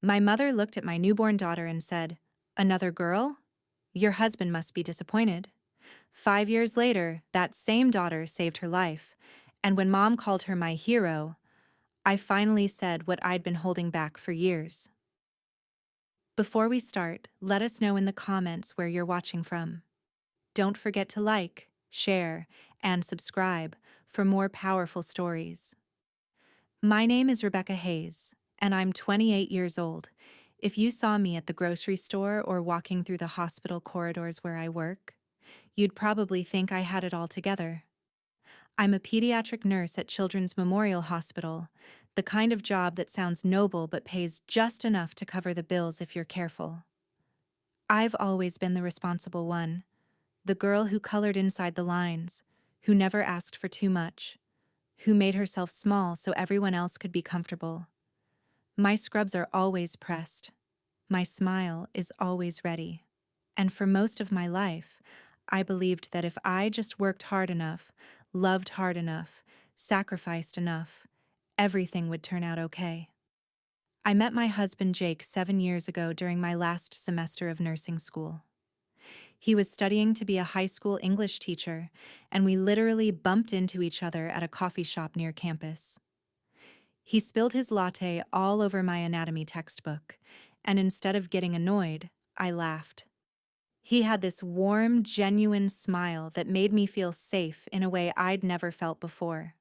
My mother looked at my newborn daughter and said, "Another girl? Your husband must be disappointed." 5 years later, that same daughter saved her life, and when Mom called her my hero, I finally said what I'd been holding back for years. Before we start, let us know in the comments where you're watching from. Don't forget to like, share, and subscribe for more powerful stories. My name is Rebecca Hayes, and I'm 28 years old. If you saw me at the grocery store or walking through the hospital corridors where I work, you'd probably think I had it all together. I'm a pediatric nurse at Children's Memorial Hospital, the kind of job that sounds noble but pays just enough to cover the bills if you're careful. I've always been the responsible one, the girl who colored inside the lines, who never asked for too much, who made herself small so everyone else could be comfortable. My scrubs are always pressed. My smile is always ready. And for most of my life, I believed that if I just worked hard enough, loved hard enough, sacrificed enough, everything would turn out okay. I met my husband Jake 7 years ago during my last semester of nursing school. He was studying to be a high school English teacher, and we literally bumped into each other at a coffee shop near campus. He spilled his latte all over my anatomy textbook, and instead of getting annoyed, I laughed. He had this warm, genuine smile that made me feel safe in a way I'd never felt before.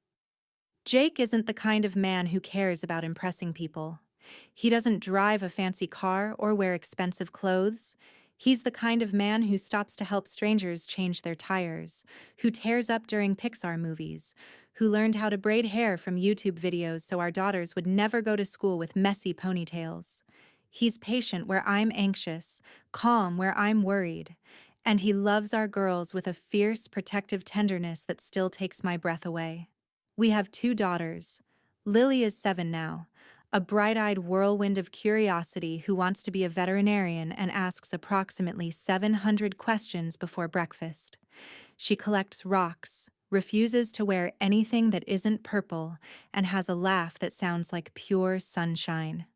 Jake isn't the kind of man who cares about impressing people. He doesn't drive a fancy car or wear expensive clothes. He's the kind of man who stops to help strangers change their tires, who tears up during Pixar movies, who learned how to braid hair from YouTube videos so our daughters would never go to school with messy ponytails. He's patient where I'm anxious, calm where I'm worried, and he loves our girls with a fierce, protective tenderness that still takes my breath away. We have 2 daughters. Lily is 7 now, a bright-eyed whirlwind of curiosity who wants to be a veterinarian and asks approximately 700 questions before breakfast. She collects rocks, refuses to wear anything that isn't purple, and has a laugh that sounds like pure sunshine.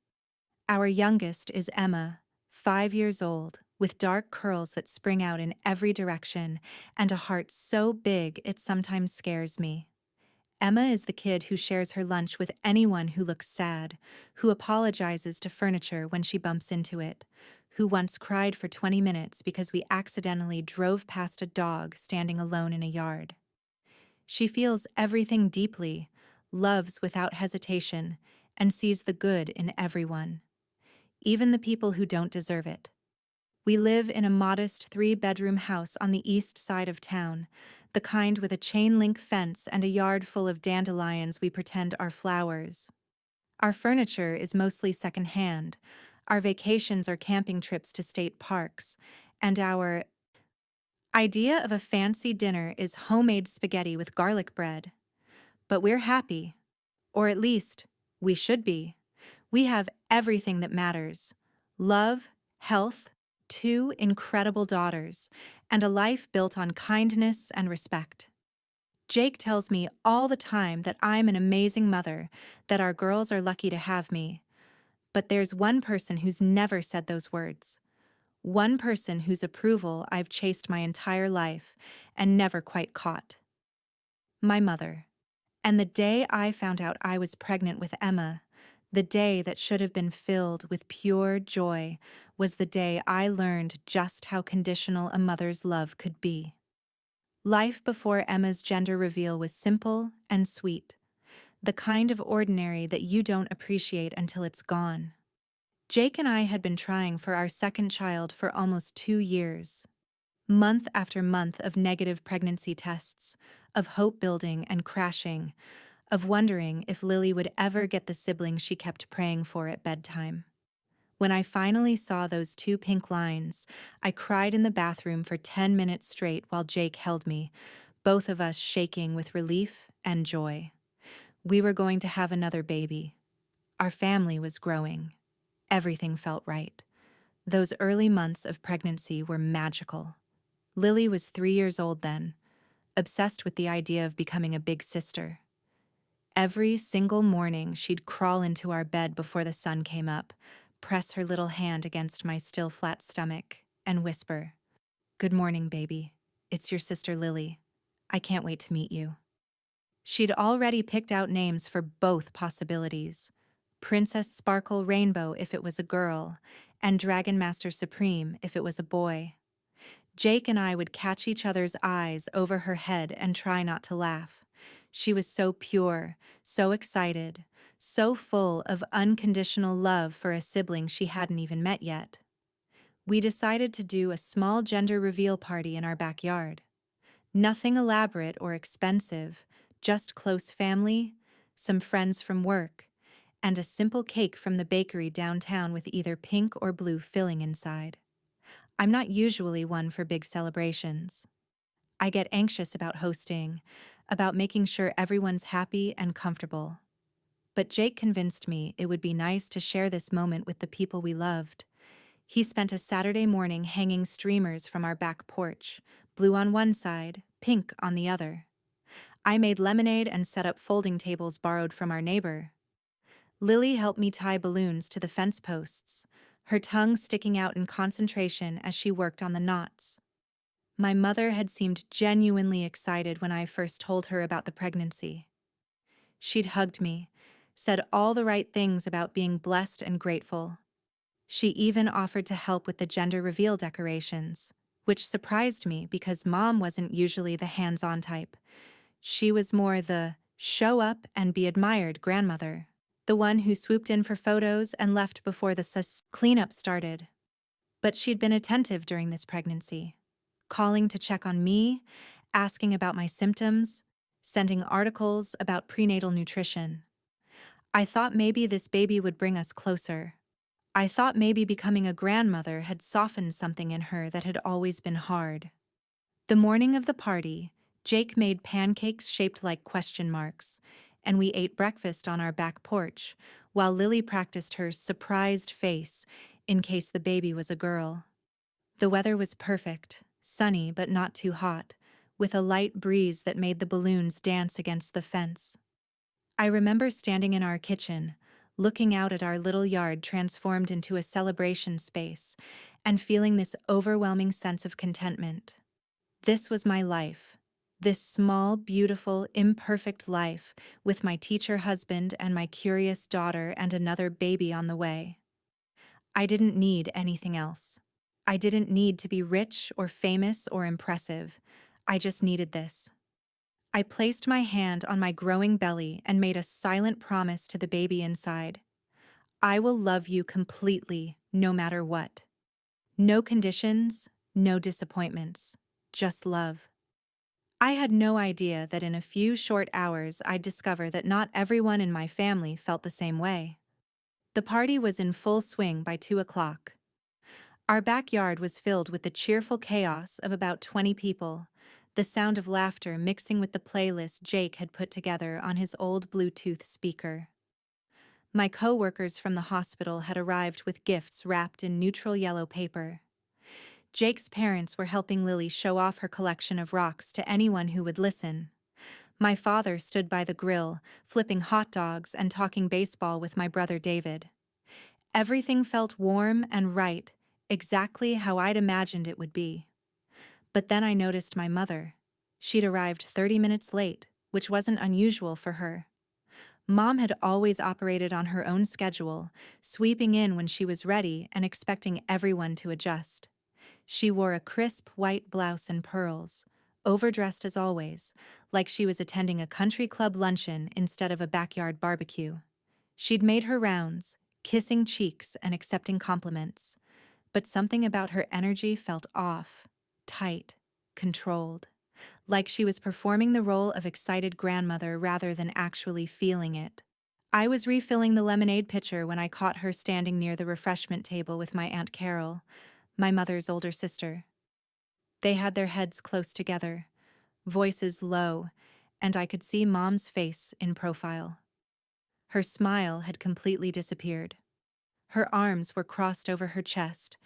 Our youngest is Emma, 5 years old, with dark curls that spring out in every direction and a heart so big it sometimes scares me. Emma is the kid who shares her lunch with anyone who looks sad, who apologizes to furniture when she bumps into it, who once cried for 20 minutes because we accidentally drove past a dog standing alone in a yard. She feels everything deeply, loves without hesitation, and sees the good in everyone, even the people who don't deserve it. We live in a modest 3-bedroom house on the east side of town, the kind with a chain-link fence and a yard full of dandelions we pretend are flowers. Our furniture is mostly secondhand, our vacations are camping trips to state parks, and our idea of a fancy dinner is homemade spaghetti with garlic bread. But we're happy, or at least, we should be. We have everything that matters: love, health, 2 incredible daughters, and a life built on kindness and respect. Jake tells me all the time that I'm an amazing mother, that our girls are lucky to have me. But there's one person who's never said those words. One person whose approval I've chased my entire life and never quite caught. My mother. And the day I found out I was pregnant with Emma, the day that should have been filled with pure joy, was the day I learned just how conditional a mother's love could be. Life before Emma's gender reveal was simple and sweet, the kind of ordinary that you don't appreciate until it's gone. Jake and I had been trying for our second child for almost 2 years. Month after month of negative pregnancy tests, of hope building and crashing, of wondering if Lily would ever get the sibling she kept praying for at bedtime. When I finally saw those 2 pink lines, I cried in the bathroom for 10 minutes straight while Jake held me, both of us shaking with relief and joy. We were going to have another baby. Our family was growing. Everything felt right. Those early months of pregnancy were magical. Lily was 3 years old then, obsessed with the idea of becoming a big sister. Every single morning she'd crawl into our bed before the sun came up, press her little hand against my still flat stomach, and whisper, "Good morning, baby. It's your sister Lily. I can't wait to meet you." She'd already picked out names for both possibilities: Princess Sparkle Rainbow if it was a girl, and Dragon Master Supreme if it was a boy. Jake and I would catch each other's eyes over her head and try not to laugh. She was so pure, so excited, so full of unconditional love for a sibling she hadn't even met yet. We decided to do a small gender reveal party in our backyard. Nothing elaborate or expensive, just close family, some friends from work, and a simple cake from the bakery downtown with either pink or blue filling inside. I'm not usually one for big celebrations. I get anxious about hosting, about making sure everyone's happy and comfortable. But Jake convinced me it would be nice to share this moment with the people we loved. He spent a Saturday morning hanging streamers from our back porch, blue on one side, pink on the other. I made lemonade and set up folding tables borrowed from our neighbor. Lily helped me tie balloons to the fence posts, her tongue sticking out in concentration as she worked on the knots. My mother had seemed genuinely excited when I first told her about the pregnancy. She'd hugged me, said all the right things about being blessed and grateful. She even offered to help with the gender reveal decorations, which surprised me because Mom wasn't usually the hands-on type. She was more the show up and be admired grandmother, the one who swooped in for photos and left before the cleanup started. But she'd been attentive during this pregnancy, calling to check on me, asking about my symptoms, sending articles about prenatal nutrition. I thought maybe this baby would bring us closer. I thought maybe becoming a grandmother had softened something in her that had always been hard. The morning of the party, Jake made pancakes shaped like question marks, and we ate breakfast on our back porch, while Lily practiced her surprised face in case the baby was a girl. The weather was perfect, sunny but not too hot, with a light breeze that made the balloons dance against the fence. I remember standing in our kitchen, looking out at our little yard transformed into a celebration space, and feeling this overwhelming sense of contentment. This was my life. This small, beautiful, imperfect life, with my teacher husband and my curious daughter and another baby on the way. I didn't need anything else. I didn't need to be rich or famous or impressive. I just needed this. I placed my hand on my growing belly and made a silent promise to the baby inside. I will love you completely, no matter what. No conditions, no disappointments, just love. I had no idea that in a few short hours I'd discover that not everyone in my family felt the same way. The party was in full swing by 2 o'clock. Our backyard was filled with the cheerful chaos of about 20 people, the sound of laughter mixing with the playlist Jake had put together on his old Bluetooth speaker. My co-workers from the hospital had arrived with gifts wrapped in neutral yellow paper. Jake's parents were helping Lily show off her collection of rocks to anyone who would listen. My father stood by the grill, flipping hot dogs and talking baseball with my brother David. Everything felt warm and right, exactly how I'd imagined it would be. But then I noticed my mother. She'd arrived 30 minutes late, which wasn't unusual for her. Mom had always operated on her own schedule, sweeping in when she was ready and expecting everyone to adjust. She wore a crisp white blouse and pearls, overdressed as always, like she was attending a country club luncheon instead of a backyard barbecue. She'd made her rounds, kissing cheeks and accepting compliments, but something about her energy felt off, tight, controlled, like she was performing the role of excited grandmother rather than actually feeling it. I was refilling the lemonade pitcher when I caught her standing near the refreshment table with my Aunt Carol, my mother's older sister. They had their heads close together, voices low, and I could see Mom's face in profile. Her smile had completely disappeared. Her arms were crossed over her chest,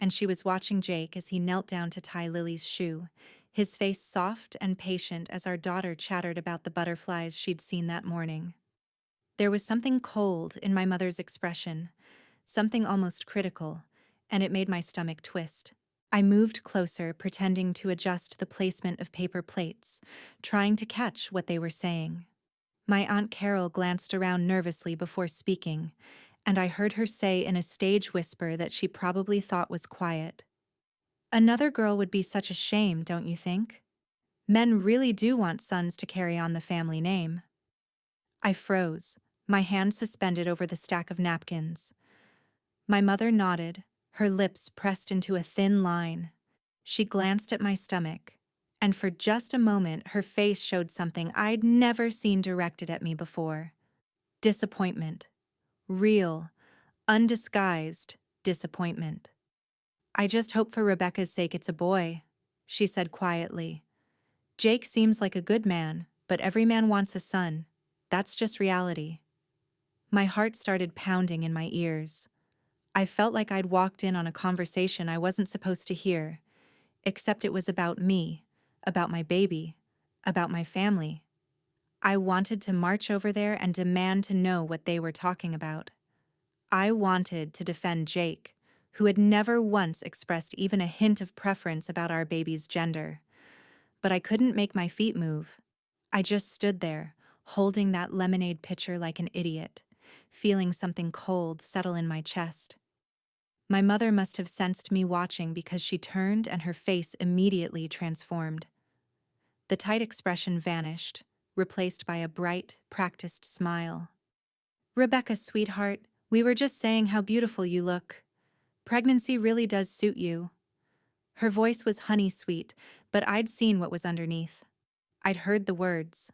and she was watching Jake as he knelt down to tie Lily's shoe, his face soft and patient as our daughter chattered about the butterflies she'd seen that morning. There was something cold in my mother's expression, something almost critical, and it made my stomach twist. I moved closer, pretending to adjust the placement of paper plates, trying to catch what they were saying. My Aunt Carol glanced around nervously before speaking, and I heard her say in a stage whisper that she probably thought was quiet. Another girl would be such a shame, don't you think? Men really do want sons to carry on the family name. I froze, my hand suspended over the stack of napkins. My mother nodded, her lips pressed into a thin line. She glanced at my stomach, and for just a moment her face showed something I'd never seen directed at me before. Disappointment. Real, undisguised disappointment. "I just hope for Rebecca's sake it's a boy," she said quietly. "Jake seems like a good man, but every man wants a son. That's just reality." My heart started pounding in my ears. I felt like I'd walked in on a conversation I wasn't supposed to hear, except it was about me, about my baby, about my family. I wanted to march over there and demand to know what they were talking about. I wanted to defend Jake, who had never once expressed even a hint of preference about our baby's gender. But I couldn't make my feet move. I just stood there, holding that lemonade pitcher like an idiot, feeling something cold settle in my chest. My mother must have sensed me watching because she turned and her face immediately transformed. The tight expression vanished, replaced by a bright, practiced smile. "Rebecca, sweetheart, we were just saying how beautiful you look. Pregnancy really does suit you." Her voice was honey-sweet, but I'd seen what was underneath. I'd heard the words.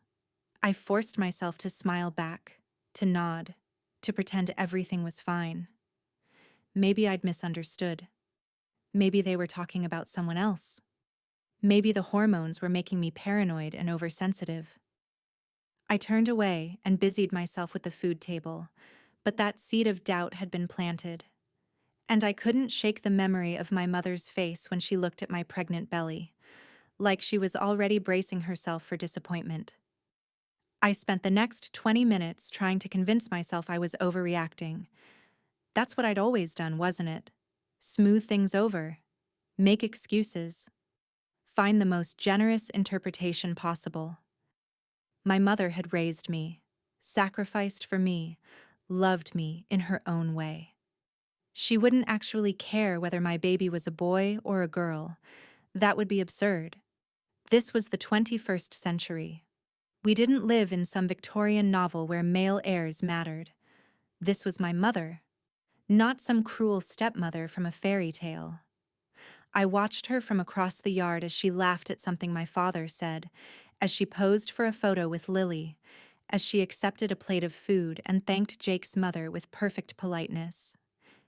I forced myself to smile back, to nod, to pretend everything was fine. Maybe I'd misunderstood. Maybe they were talking about someone else. Maybe the hormones were making me paranoid and oversensitive. I turned away and busied myself with the food table, but that seed of doubt had been planted. And I couldn't shake the memory of my mother's face when she looked at my pregnant belly, like she was already bracing herself for disappointment. I spent the next 20 minutes trying to convince myself I was overreacting. That's what I'd always done, wasn't it? Smooth things over, make excuses, find the most generous interpretation possible. My mother had raised me, sacrificed for me, loved me in her own way. She wouldn't actually care whether my baby was a boy or a girl. That would be absurd. This was the 21st century. We didn't live in some Victorian novel where male heirs mattered. This was my mother, not some cruel stepmother from a fairy tale. I watched her from across the yard as she laughed at something my father said, as she posed for a photo with Lily, as she accepted a plate of food and thanked Jake's mother with perfect politeness.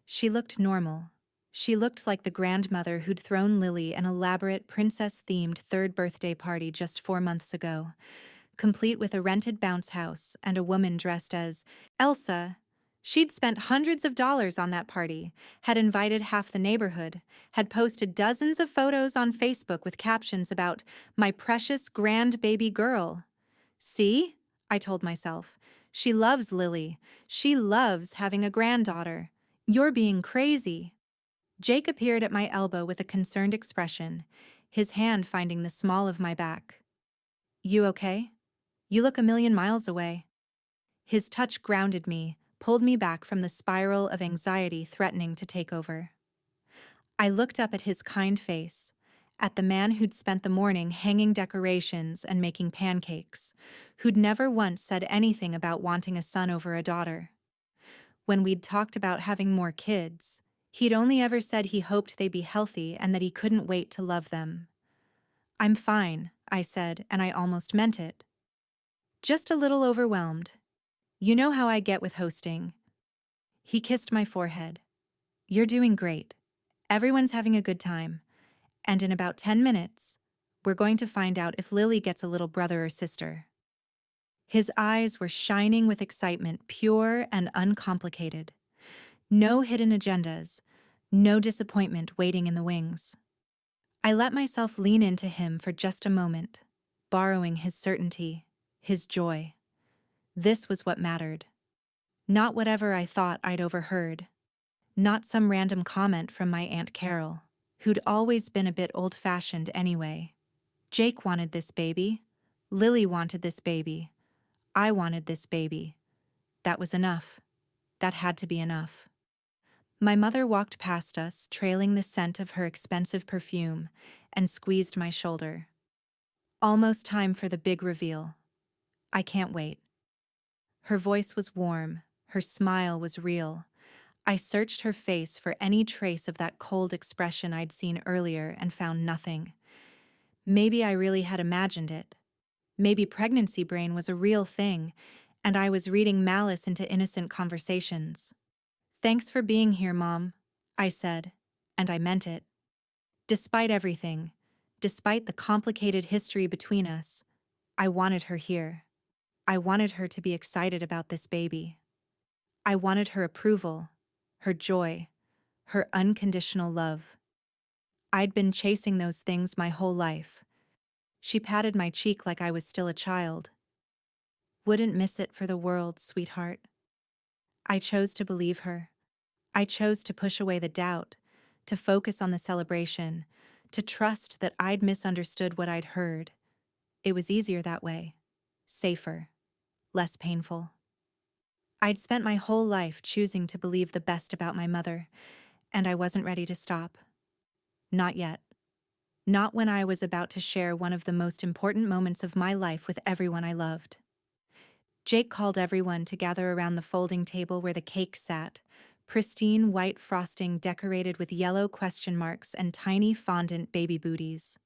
She looked normal. She looked like the grandmother who'd thrown Lily an elaborate princess-themed third birthday party just 4 months ago, complete with a rented bounce house and a woman dressed as Elsa. She'd spent hundreds of dollars on that party, had invited half the neighborhood, had posted dozens of photos on Facebook with captions about "my precious grand baby girl." "See?" I told myself. "She loves Lily. She loves having a granddaughter. You're being crazy." Jake appeared at my elbow with a concerned expression, his hand finding the small of my back. "You okay? You look a million miles away." His touch grounded me, pulled me back from the spiral of anxiety threatening to take over. I looked up at his kind face, at the man who'd spent the morning hanging decorations and making pancakes, who'd never once said anything about wanting a son over a daughter. When we'd talked about having more kids, he'd only ever said he hoped they'd be healthy and that he couldn't wait to love them. "I'm fine," I said, and I almost meant it. "Just a little overwhelmed. You know how I get with hosting." He kissed my forehead. "You're doing great. Everyone's having a good time. And in about 10 minutes, we're going to find out if Lily gets a little brother or sister." His eyes were shining with excitement, pure and uncomplicated. No hidden agendas, no disappointment waiting in the wings. I let myself lean into him for just a moment, borrowing his certainty, his joy. This was what mattered. Not whatever I thought I'd overheard. Not some random comment from my Aunt Carol, who'd always been a bit old-fashioned anyway. Jake wanted this baby. Lily wanted this baby. I wanted this baby. That was enough. That had to be enough. My mother walked past us, trailing the scent of her expensive perfume, and squeezed my shoulder. Almost time for the big reveal. I can't wait. Her voice was warm. Her smile was real. I searched her face for any trace of that cold expression I'd seen earlier and found nothing. Maybe I really had imagined it. Maybe pregnancy brain was a real thing, and I was reading malice into innocent conversations. "Thanks for being here, Mom," I said, and I meant it. Despite everything, despite the complicated history between us, I wanted her here. I wanted her to be excited about this baby. I wanted her approval, her joy, her unconditional love. I'd been chasing those things my whole life. She patted my cheek like I was still a child. "Wouldn't miss it for the world, sweetheart." I chose to believe her. I chose to push away the doubt, to focus on the celebration, to trust that I'd misunderstood what I'd heard. It was easier that way. Safer. Less painful. I'd spent my whole life choosing to believe the best about my mother, and I wasn't ready to stop. Not yet. Not when I was about to share one of the most important moments of my life with everyone I loved. Jake called everyone to gather around the folding table where the cake sat, pristine white frosting decorated with yellow question marks and tiny fondant baby booties.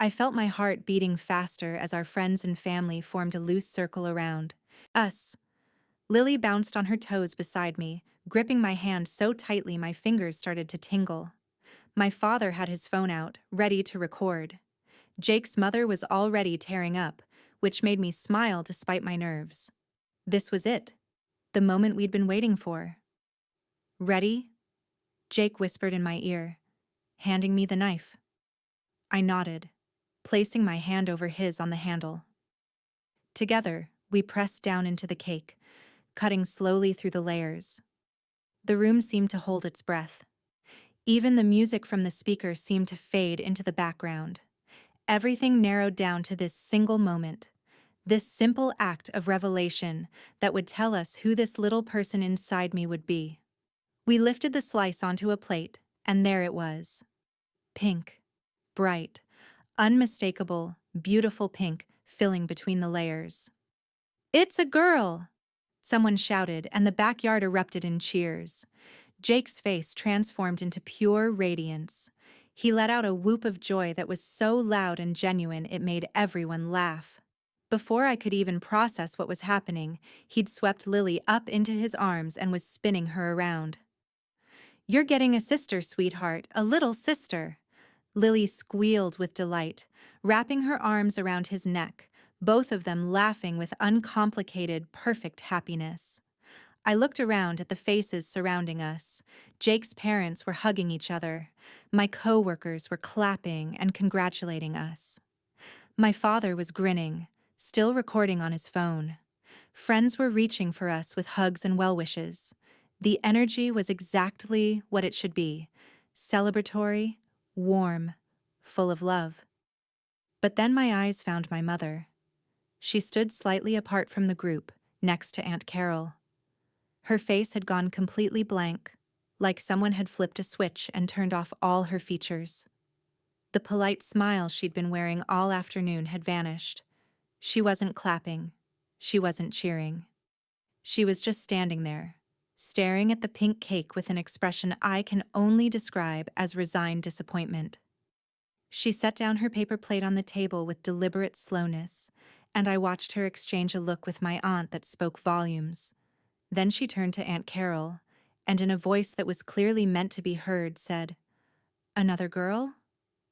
I felt my heart beating faster as our friends and family formed a loose circle around us. Lily bounced on her toes beside me, gripping my hand so tightly my fingers started to tingle. My father had his phone out, ready to record. Jake's mother was already tearing up, which made me smile despite my nerves. This was it. The moment we'd been waiting for. "Ready?" Jake whispered in my ear, handing me the knife. I nodded, placing my hand over his on the handle. Together, we pressed down into the cake, cutting slowly through the layers. The room seemed to hold its breath. Even the music from the speaker seemed to fade into the background. Everything narrowed down to this single moment, this simple act of revelation that would tell us who this little person inside me would be. We lifted the slice onto a plate, and there it was. Pink. Bright. Unmistakable, beautiful pink filling between the layers. "It's a girl!" Someone shouted, and the backyard erupted in cheers. Jake's face transformed into pure radiance. He let out a whoop of joy that was so loud and genuine it made everyone laugh. Before I could even process what was happening, he'd swept Lily up into his arms and was spinning her around. "You're getting a sister, sweetheart, a little sister." Lily squealed with delight, wrapping her arms around his neck, both of them laughing with uncomplicated, perfect happiness. I looked around at the faces surrounding us. Jake's parents were hugging each other. My co-workers were clapping and congratulating us. My father was grinning, still recording on his phone. Friends were reaching for us with hugs and well wishes. The energy was exactly what it should be: celebratory, warm, full of love. But then my eyes found my mother. She stood slightly apart from the group, next to Aunt Carol. Her face had gone completely blank, like someone had flipped a switch and turned off all her features. The polite smile she'd been wearing all afternoon had vanished. She wasn't clapping. She wasn't cheering. She was just standing there, staring at the pink cake with an expression I can only describe as resigned disappointment. She set down her paper plate on the table with deliberate slowness, and I watched her exchange a look with my aunt that spoke volumes. Then she turned to Aunt Carol, and in a voice that was clearly meant to be heard, said, "Another girl?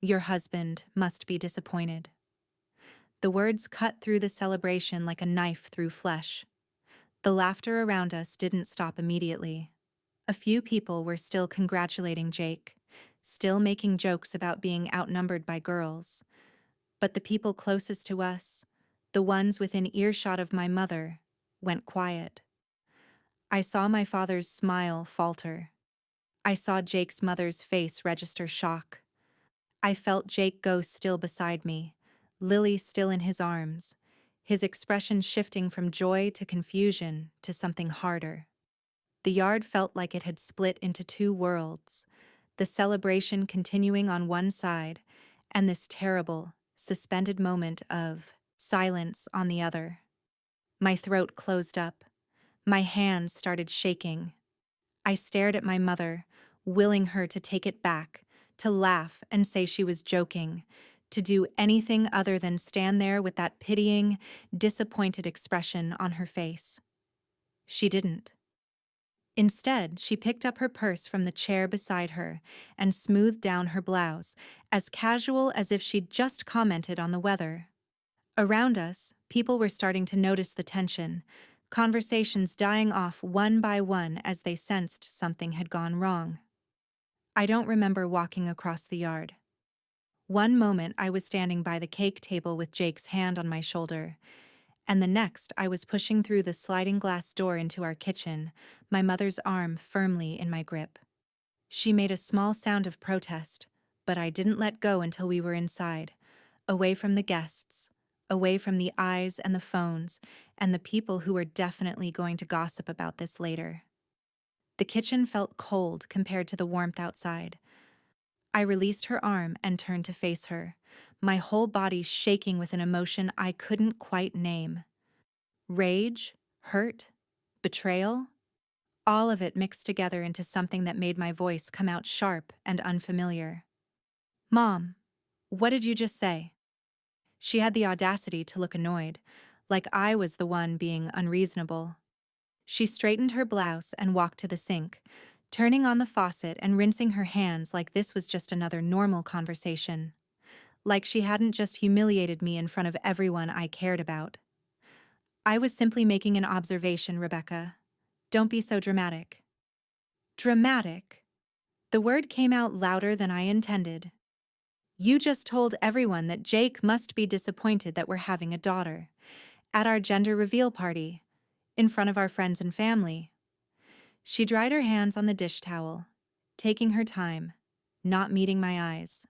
Your husband must be disappointed." The words cut through the celebration like a knife through flesh. The laughter around us didn't stop immediately. A few people were still congratulating Jake, still making jokes about being outnumbered by girls. But the people closest to us, the ones within earshot of my mother, went quiet. I saw my father's smile falter. I saw Jake's mother's face register shock. I felt Jake go still beside me, Lily still in his arms, his expression shifting from joy to confusion to something harder. The yard felt like it had split into two worlds, the celebration continuing on one side, and this terrible, suspended moment of silence on the other. My throat closed up. My hands started shaking. I stared at my mother, willing her to take it back, to laugh and say she was joking, to do anything other than stand there with that pitying, disappointed expression on her face. She didn't. Instead, she picked up her purse from the chair beside her and smoothed down her blouse, as casual as if she'd just commented on the weather. Around us, people were starting to notice the tension, conversations dying off one by one as they sensed something had gone wrong. I don't remember walking across the yard. One moment I was standing by the cake table with Jake's hand on my shoulder, and the next I was pushing through the sliding glass door into our kitchen, my mother's arm firmly in my grip. She made a small sound of protest, but I didn't let go until we were inside, away from the guests, away from the eyes and the phones, and the people who were definitely going to gossip about this later. The kitchen felt cold compared to the warmth outside. I released her arm and turned to face her, my whole body shaking with an emotion I couldn't quite name. Rage, hurt, betrayal, all of it mixed together into something that made my voice come out sharp and unfamiliar. "Mom, what did you just say?" She had the audacity to look annoyed, like I was the one being unreasonable. She straightened her blouse and walked to the sink, turning on the faucet and rinsing her hands like this was just another normal conversation. Like she hadn't just humiliated me in front of everyone I cared about. "I was simply making an observation, Rebecca. Don't be so dramatic." Dramatic? The word came out louder than I intended. "You just told everyone that Jake must be disappointed that we're having a daughter. At our gender reveal party. In front of our friends and family." She dried her hands on the dish towel, taking her time, not meeting my eyes.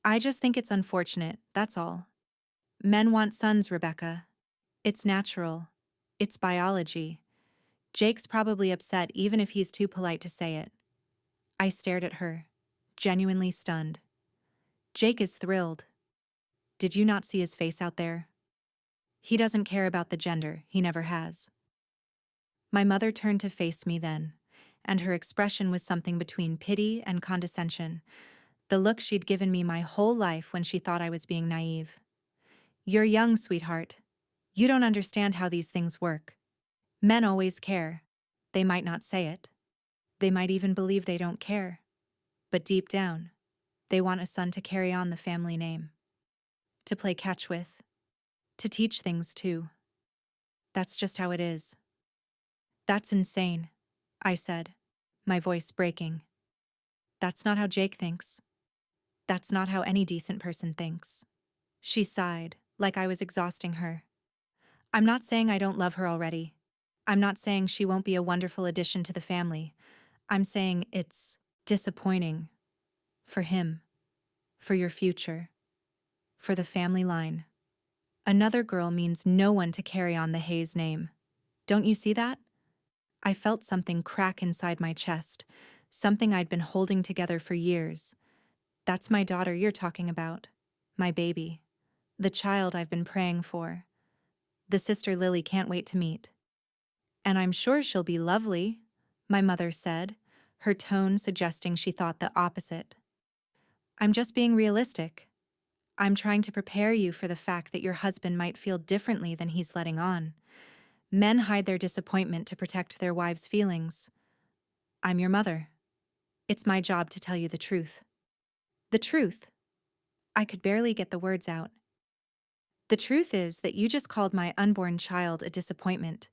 "I just think it's unfortunate, that's all. Men want sons, Rebecca. It's natural. It's biology. Jake's probably upset even if he's too polite to say it." I stared at her, genuinely stunned. "Jake is thrilled. Did you not see his face out there? He doesn't care about the gender, he never has." My mother turned to face me then, and her expression was something between pity and condescension, the look she'd given me my whole life when she thought I was being naive. "You're young, sweetheart. You don't understand how these things work. Men always care. They might not say it. They might even believe they don't care. But deep down, they want a son to carry on the family name. To play catch with. To teach things too. That's just how it is." "That's insane," I said, my voice breaking. "That's not how Jake thinks. That's not how any decent person thinks." She sighed, like I was exhausting her. "I'm not saying I don't love her already. I'm not saying she won't be a wonderful addition to the family. I'm saying it's disappointing. For him. For your future. For the family line. Another girl means no one to carry on the Hayes name. Don't you see that?" I felt something crack inside my chest, something I'd been holding together for years. "That's my daughter you're talking about. My baby. The child I've been praying for. The sister Lily can't wait to meet." "And I'm sure she'll be lovely," my mother said, her tone suggesting she thought the opposite. "I'm just being realistic. I'm trying to prepare you for the fact that your husband might feel differently than he's letting on. Men hide their disappointment to protect their wives' feelings. I'm your mother. It's my job to tell you the truth." "The truth?" I could barely get the words out. "The truth is that you just called my unborn child a disappointment.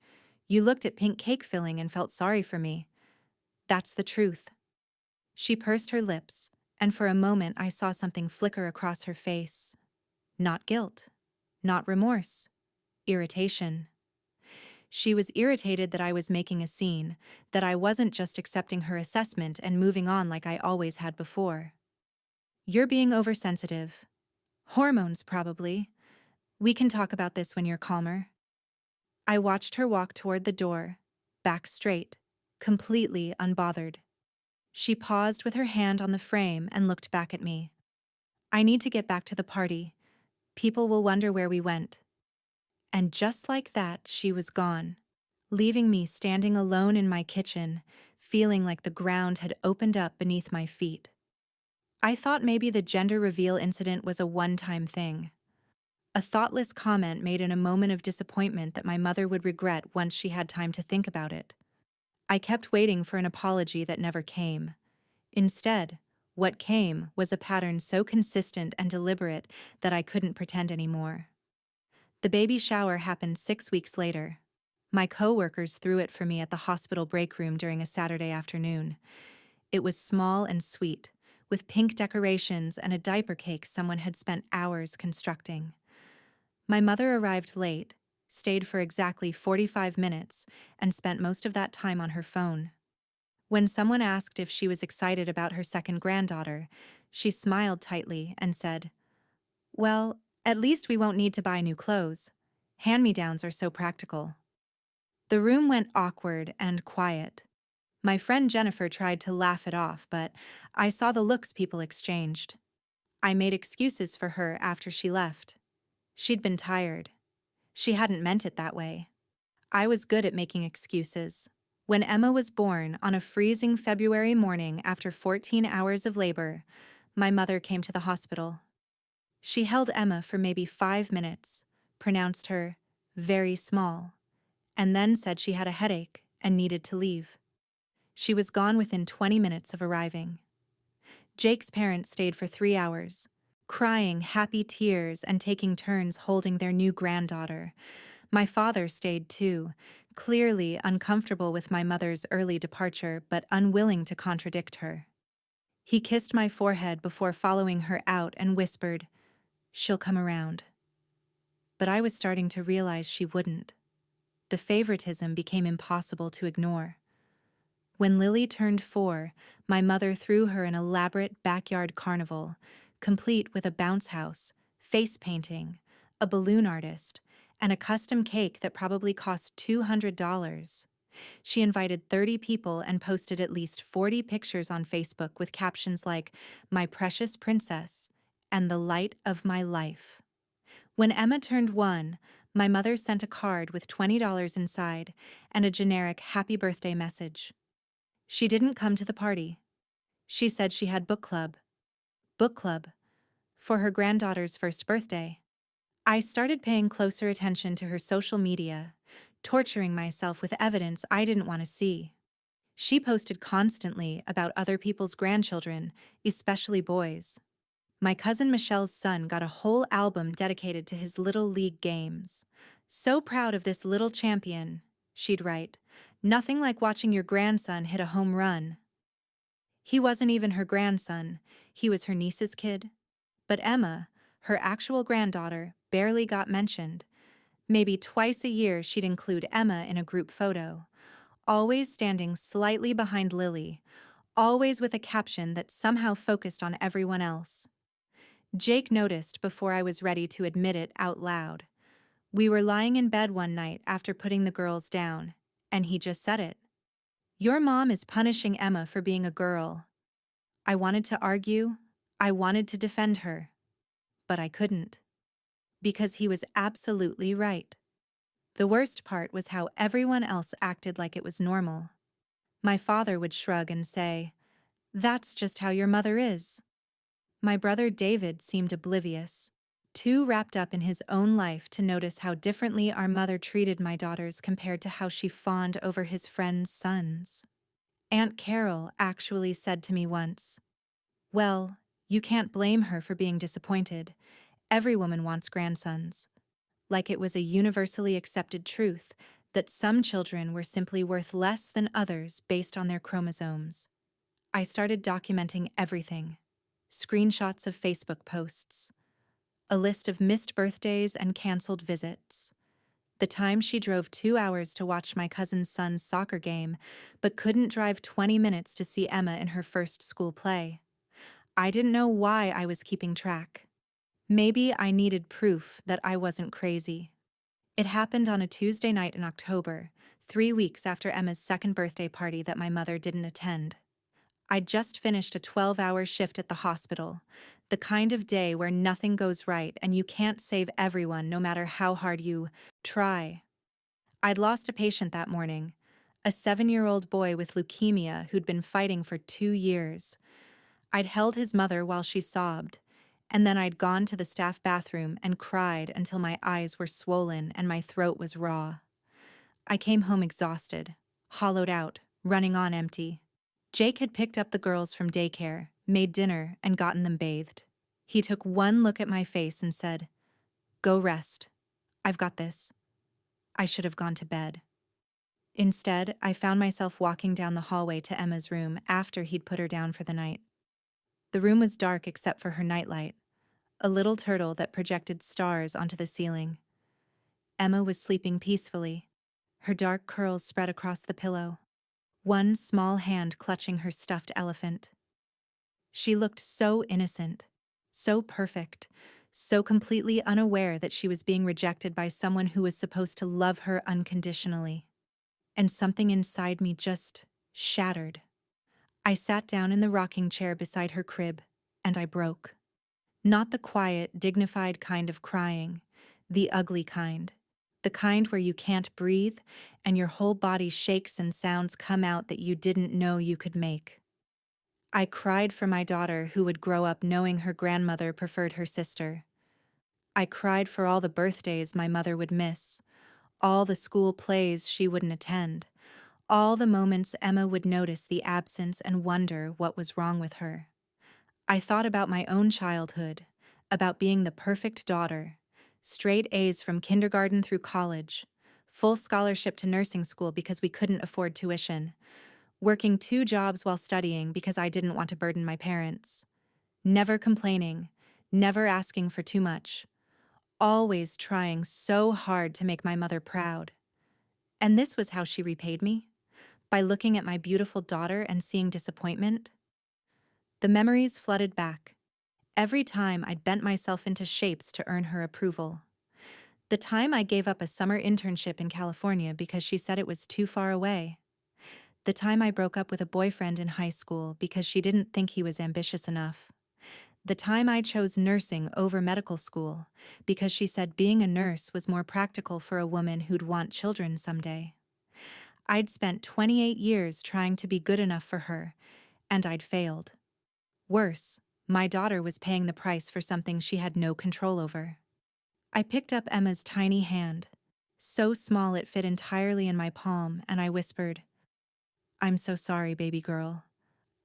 You looked at pink cake filling and felt sorry for me. That's the truth." She pursed her lips, and for a moment I saw something flicker across her face. Not guilt. Not remorse. Irritation. She was irritated that I was making a scene, that I wasn't just accepting her assessment and moving on like I always had before. "You're being oversensitive. Hormones, probably. We can talk about this when you're calmer." I watched her walk toward the door, back straight, completely unbothered. She paused with her hand on the frame and looked back at me. "I need to get back to the party. People will wonder where we went." And just like that, she was gone, leaving me standing alone in my kitchen, feeling like the ground had opened up beneath my feet. I thought maybe the gender reveal incident was a one-time thing, a thoughtless comment made in a moment of disappointment that my mother would regret once she had time to think about it. I kept waiting for an apology that never came. Instead, what came was a pattern so consistent and deliberate that I couldn't pretend anymore. The baby shower happened 6 weeks later. My coworkers threw it for me at the hospital break room during a Saturday afternoon. It was small and sweet, with pink decorations and a diaper cake someone had spent hours constructing. My mother arrived late, stayed for exactly 45 minutes, and spent most of that time on her phone. When someone asked if she was excited about her second granddaughter, she smiled tightly and said, "Well, at least we won't need to buy new clothes. Hand-me-downs are so practical." The room went awkward and quiet. My friend Jennifer tried to laugh it off, but I saw the looks people exchanged. I made excuses for her after she left. She'd been tired. She hadn't meant it that way. I was good at making excuses. When Emma was born on a freezing February morning after 14 hours of labor, my mother came to the hospital. She held Emma for maybe 5 minutes, pronounced her very small, and then said she had a headache and needed to leave. She was gone within 20 minutes of arriving. Jake's parents stayed for 3 hours, crying happy tears and taking turns holding their new granddaughter. My father stayed too, clearly uncomfortable with my mother's early departure but unwilling to contradict her. He kissed my forehead before following her out and whispered, "She'll come around." But I was starting to realize she wouldn't. The favoritism became impossible to ignore. When Lily turned 4, my mother threw her an elaborate backyard carnival, complete with a bounce house, face painting, a balloon artist, and a custom cake that probably cost $200. She invited 30 people and posted at least 40 pictures on Facebook with captions like, "My precious princess," and "The light of my life." When Emma turned 1, my mother sent a card with $20 inside and a generic happy birthday message. She didn't come to the party. She said she had book club. Book club. For her granddaughter's first birthday. I started paying closer attention to her social media, torturing myself with evidence I didn't want to see. She posted constantly about other people's grandchildren, especially boys. My cousin Michelle's son got a whole album dedicated to his little league games. "So proud of this little champion," she'd write. "Nothing like watching your grandson hit a home run." He wasn't even her grandson, he was her niece's kid. But Emma, her actual granddaughter, barely got mentioned. Maybe twice a year she'd include Emma in a group photo, always standing slightly behind Lily, always with a caption that somehow focused on everyone else. Jake noticed before I was ready to admit it out loud. We were lying in bed one night after putting the girls down, and he just said it. "Your mom is punishing Emma for being a girl." I wanted to argue, I wanted to defend her, but I couldn't. Because he was absolutely right. The worst part was how everyone else acted like it was normal. My father would shrug and say, "That's just how your mother is." My brother David seemed oblivious, too wrapped up in his own life to notice how differently our mother treated my daughters compared to how she fawned over his friends' sons. Aunt Carol actually said to me once, "Well, you can't blame her for being disappointed. Every woman wants grandsons." Like it was a universally accepted truth that some children were simply worth less than others based on their chromosomes. I started documenting everything. Screenshots of Facebook posts, a list of missed birthdays and canceled visits, The time she drove 2 hours to watch my cousin's son's soccer game, but couldn't drive 20 minutes to see Emma in her first school play. I didn't know why I was keeping track. Maybe I needed proof that I wasn't crazy. It happened on a Tuesday night in October, 3 weeks after Emma's second birthday party that my mother didn't attend. I'd just finished a 12-hour shift at the hospital, the kind of day where nothing goes right and you can't save everyone no matter how hard you try. I'd lost a patient that morning, a 7-year-old boy with leukemia who'd been fighting for 2 years. I'd held his mother while she sobbed, and then I'd gone to the staff bathroom and cried until my eyes were swollen and my throat was raw. I came home exhausted, hollowed out, running on empty. Jake had picked up the girls from daycare, made dinner, and gotten them bathed. He took one look at my face and said, "Go rest. I've got this." I should have gone to bed. Instead, I found myself walking down the hallway to Emma's room after he'd put her down for the night. The room was dark except for her nightlight, a little turtle that projected stars onto the ceiling. Emma was sleeping peacefully, her dark curls spread across the pillow, one small hand clutching her stuffed elephant. She looked so innocent, so perfect, so completely unaware that she was being rejected by someone who was supposed to love her unconditionally. And something inside me just shattered. I sat down in the rocking chair beside her crib, and I broke. Not the quiet, dignified kind of crying, the ugly kind. The kind where you can't breathe and your whole body shakes and sounds come out that you didn't know you could make. I cried for my daughter who would grow up knowing her grandmother preferred her sister. I cried for all the birthdays my mother would miss, all the school plays she wouldn't attend, all the moments Emma would notice the absence and wonder what was wrong with her. I thought about my own childhood, about being the perfect daughter, straight A's from kindergarten through college, full scholarship to nursing school because we couldn't afford tuition, working 2 jobs while studying because I didn't want to burden my parents, never complaining, never asking for too much, always trying so hard to make my mother proud. And this was how she repaid me, by looking at my beautiful daughter and seeing disappointment. The memories flooded back. Every time I'd bent myself into shapes to earn her approval. The time I gave up a summer internship in California because she said it was too far away. The time I broke up with a boyfriend in high school because she didn't think he was ambitious enough. The time I chose nursing over medical school because she said being a nurse was more practical for a woman who'd want children someday. I'd spent 28 years trying to be good enough for her, and I'd failed. Worse, my daughter was paying the price for something she had no control over. I picked up Emma's tiny hand, so small it fit entirely in my palm, and I whispered, "I'm so sorry, baby girl.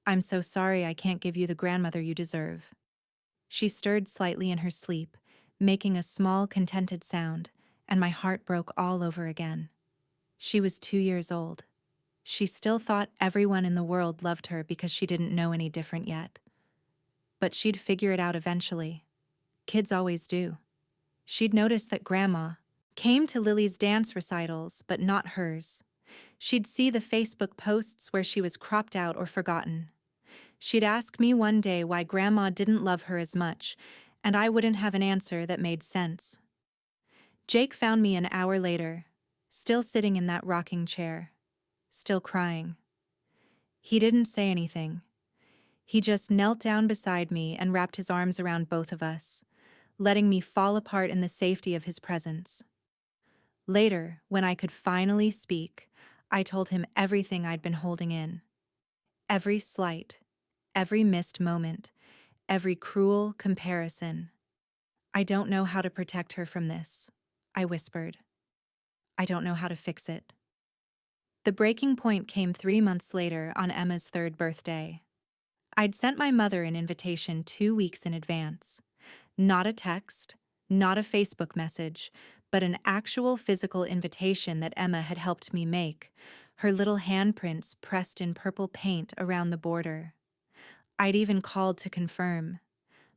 I'm so sorry I can't give you the grandmother you deserve." She stirred slightly in her sleep, making a small, contented sound, and my heart broke all over again. She was 2 years old. She still thought everyone in the world loved her because she didn't know any different yet. But she'd figure it out eventually. Kids always do. She'd notice that Grandma came to Lily's dance recitals, but not hers. She'd see the Facebook posts where she was cropped out or forgotten. She'd ask me one day why Grandma didn't love her as much, and I wouldn't have an answer that made sense. Jake found me an hour later, still sitting in that rocking chair, still crying. He didn't say anything. He just knelt down beside me and wrapped his arms around both of us, letting me fall apart in the safety of his presence. Later, when I could finally speak, I told him everything I'd been holding in. Every slight, every missed moment, every cruel comparison. "I don't know how to protect her from this," I whispered. "I don't know how to fix it." The breaking point came 3 months later on Emma's 3rd birthday. I'd sent my mother an invitation 2 weeks in advance. Not a text, not a Facebook message, but an actual physical invitation that Emma had helped me make, her little handprints pressed in purple paint around the border. I'd even called to confirm.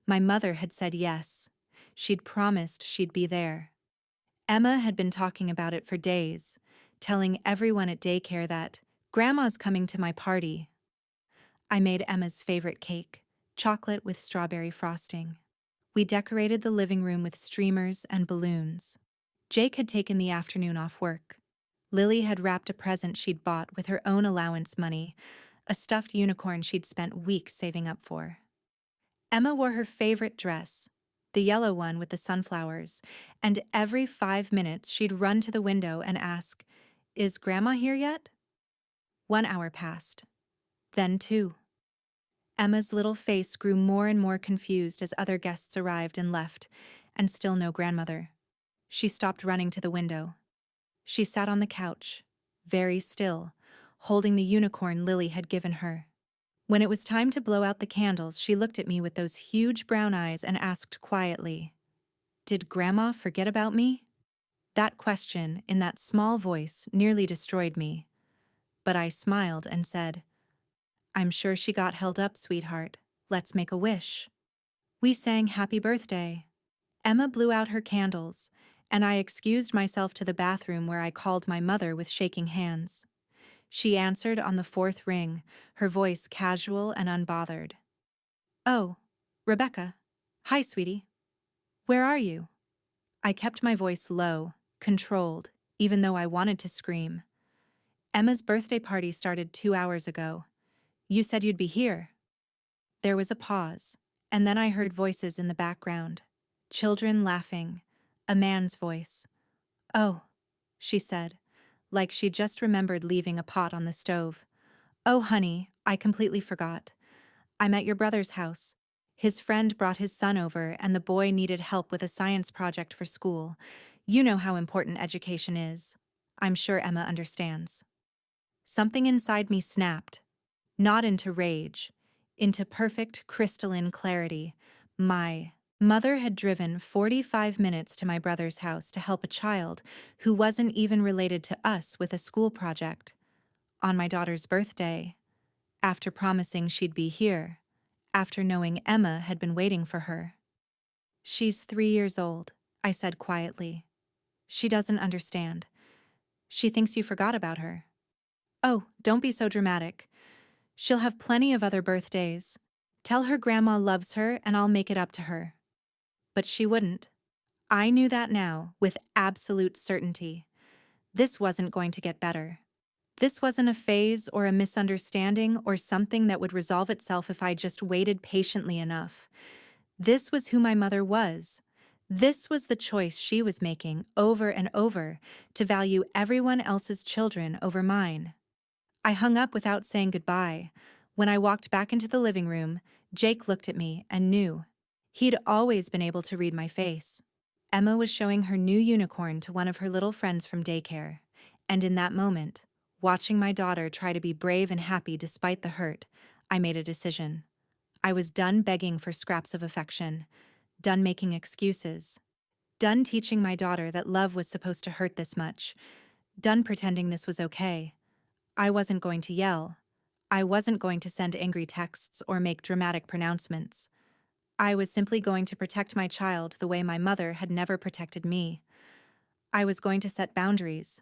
My mother had said yes. She'd promised she'd be there. Emma had been talking about it for days, telling everyone at daycare that, "Grandma's coming to my party." I made Emma's favorite cake, chocolate with strawberry frosting. We decorated the living room with streamers and balloons. Jake had taken the afternoon off work. Lily had wrapped a present she'd bought with her own allowance money, a stuffed unicorn she'd spent weeks saving up for. Emma wore her favorite dress, the yellow one with the sunflowers, and every 5 minutes she'd run to the window and ask, "Is Grandma here yet?" 1 hour passed. Then 2. Emma's little face grew more and more confused as other guests arrived and left, and still no grandmother. She stopped running to the window. She sat on the couch, very still, holding the unicorn Lily had given her. When it was time to blow out the candles, she looked at me with those huge brown eyes and asked quietly, "Did Grandma forget about me?" That question, in that small voice, nearly destroyed me. But I smiled and said, "I'm sure she got held up, sweetheart. Let's make a wish." We sang Happy Birthday. Emma blew out her candles, and I excused myself to the bathroom where I called my mother with shaking hands. She answered on the 4th ring, her voice casual and unbothered. "Oh, Rebecca. Hi, sweetie. Where are you?" I kept my voice low, controlled, even though I wanted to scream. "Emma's birthday party started 2 hours ago. You said you'd be here." There was a pause, and then I heard voices in the background. Children laughing. A man's voice. "Oh," she said, like she just remembered leaving a pot on the stove. "Oh, honey, I completely forgot. I'm at your brother's house. His friend brought his son over, and the boy needed help with a science project for school. You know how important education is. I'm sure Emma understands." Something inside me snapped, not into rage, into perfect crystalline clarity. My mother had driven 45 minutes to my brother's house to help a child who wasn't even related to us with a school project. On my daughter's birthday, after promising she'd be here, after knowing Emma had been waiting for her. "She's 3 years old," I said quietly. "She doesn't understand. She thinks you forgot about her." "Oh, don't be so dramatic. She'll have plenty of other birthdays. Tell her Grandma loves her and I'll make it up to her." But she wouldn't. I knew that now, with absolute certainty. This wasn't going to get better. This wasn't a phase or a misunderstanding or something that would resolve itself if I just waited patiently enough. This was who my mother was. This was the choice she was making over and over, to value everyone else's children over mine. I hung up without saying goodbye. When I walked back into the living room, Jake looked at me and knew. He'd always been able to read my face. Emma was showing her new unicorn to one of her little friends from daycare, and in that moment, watching my daughter try to be brave and happy despite the hurt, I made a decision. I was done begging for scraps of affection, done making excuses, done teaching my daughter that love was supposed to hurt this much, done pretending this was okay. I wasn't going to yell. I wasn't going to send angry texts or make dramatic pronouncements. I was simply going to protect my child the way my mother had never protected me. I was going to set boundaries,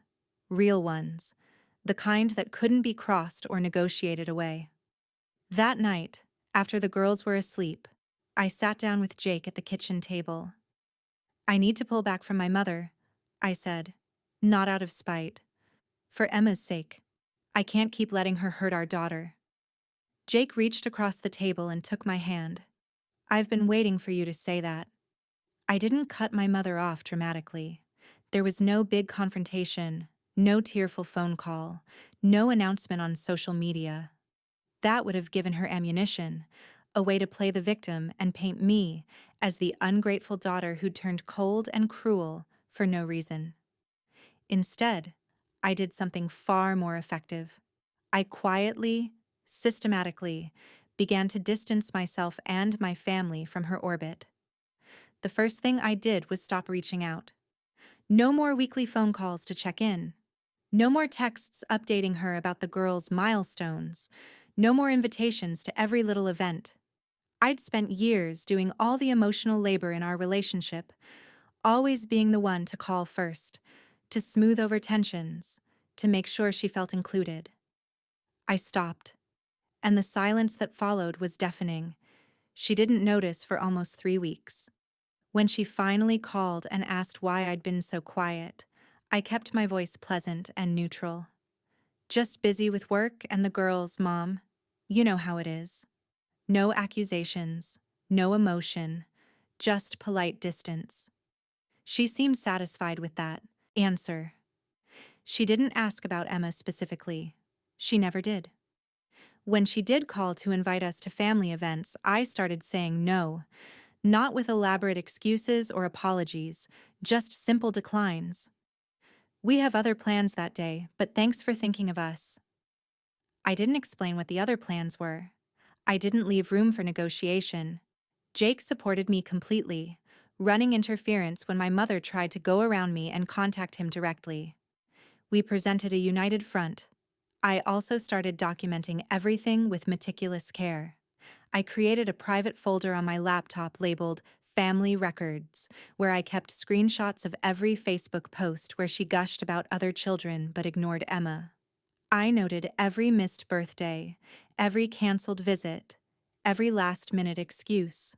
real ones, the kind that couldn't be crossed or negotiated away. That night, after the girls were asleep, I sat down with Jake at the kitchen table. "I need to pull back from my mother," I said, not out of spite. "For Emma's sake. I can't keep letting her hurt our daughter." Jake reached across the table and took my hand. "I've been waiting for you to say that." I didn't cut my mother off dramatically. There was no big confrontation, no tearful phone call, no announcement on social media. That would have given her ammunition, a way to play the victim and paint me as the ungrateful daughter who'd turned cold and cruel for no reason. Instead, I did something far more effective. I quietly, systematically, began to distance myself and my family from her orbit. The first thing I did was stop reaching out. No more weekly phone calls to check in. No more texts updating her about the girls' milestones. No more invitations to every little event. I'd spent years doing all the emotional labor in our relationship, always being the one to call first, to smooth over tensions, to make sure she felt included. I stopped, and the silence that followed was deafening. She didn't notice for almost 3 weeks. When she finally called and asked why I'd been so quiet, I kept my voice pleasant and neutral. Just busy with work and the girls, Mom. You know how it is. No accusations, no emotion, just polite distance. She seemed satisfied with that answer. She didn't ask about Emma specifically. She never did. When she did call to invite us to family events, I started saying no, not with elaborate excuses or apologies, just simple declines. We have other plans that day, but thanks for thinking of us. I didn't explain what the other plans were. I didn't leave room for negotiation. Jake supported me completely, running interference when my mother tried to go around me and contact him directly. We presented a united front. I also started documenting everything with meticulous care. I created a private folder on my laptop labeled Family Records, where I kept screenshots of every Facebook post where she gushed about other children but ignored Emma. I noted every missed birthday, every canceled visit, every last-minute excuse.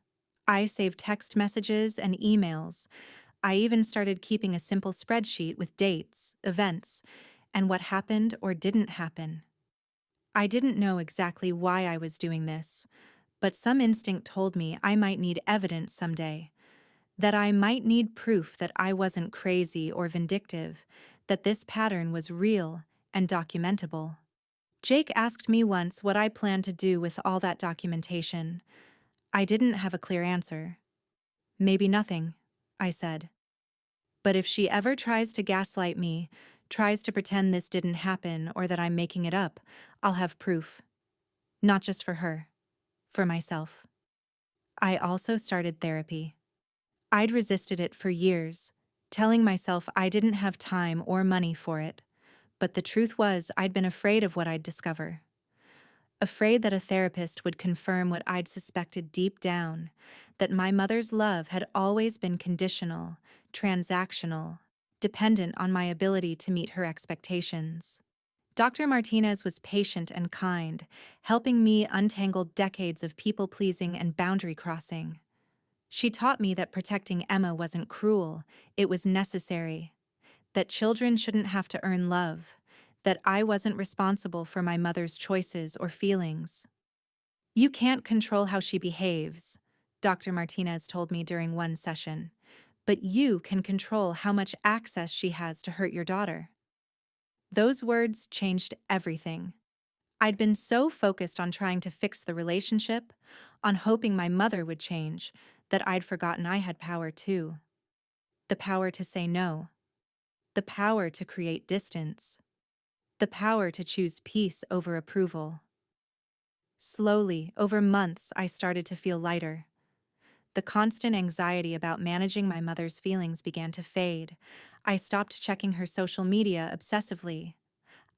I saved text messages and emails. I even started keeping a simple spreadsheet with dates, events, and what happened or didn't happen. I didn't know exactly why I was doing this, but some instinct told me I might need evidence someday, that I might need proof that I wasn't crazy or vindictive, that this pattern was real and documentable. Jake asked me once what I planned to do with all that documentation. I didn't have a clear answer. Maybe nothing, I said. But if she ever tries to gaslight me, tries to pretend this didn't happen or that I'm making it up, I'll have proof. Not just for her, for myself. I also started therapy. I'd resisted it for years, telling myself I didn't have time or money for it. But the truth was, I'd been afraid of what I'd discover. Afraid that a therapist would confirm what I'd suspected deep down, that my mother's love had always been conditional, transactional, dependent on my ability to meet her expectations. Dr. Martinez was patient and kind, helping me untangle decades of people-pleasing and boundary crossing. She taught me that protecting Emma wasn't cruel, it was necessary, that children shouldn't have to earn love, that I wasn't responsible for my mother's choices or feelings. You can't control how she behaves, Dr. Martinez told me during one session, but you can control how much access she has to hurt your daughter. Those words changed everything. I'd been so focused on trying to fix the relationship, on hoping my mother would change, that I'd forgotten I had power too. The power to say no. The power to create distance. The power to choose peace over approval. Slowly, over months, I started to feel lighter. The constant anxiety about managing my mother's feelings began to fade. I stopped checking her social media obsessively.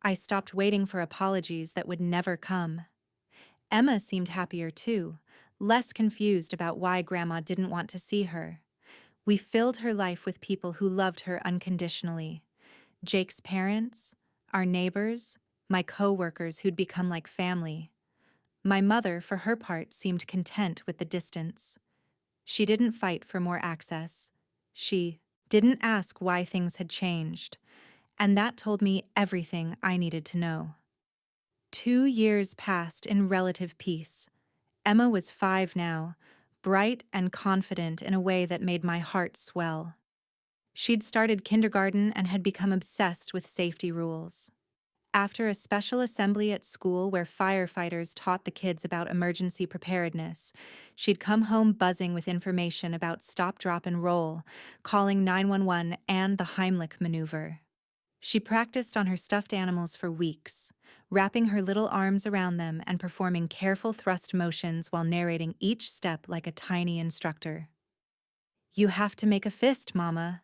I stopped waiting for apologies that would never come. Emma seemed happier too, less confused about why Grandma didn't want to see her. We filled her life with people who loved her unconditionally. Jake's parents, our neighbors, my co-workers who'd become like family. My mother, for her part, seemed content with the distance. She didn't fight for more access. She didn't ask why things had changed. And that told me everything I needed to know. 2 years passed in relative peace. Emma was 5 now, bright and confident in a way that made my heart swell. She'd started kindergarten and had become obsessed with safety rules. After a special assembly at school where firefighters taught the kids about emergency preparedness, she'd come home buzzing with information about stop, drop, and roll, calling 911 and the Heimlich maneuver. She practiced on her stuffed animals for weeks, wrapping her little arms around them and performing careful thrust motions while narrating each step like a tiny instructor. "You have to make a fist, Mama,"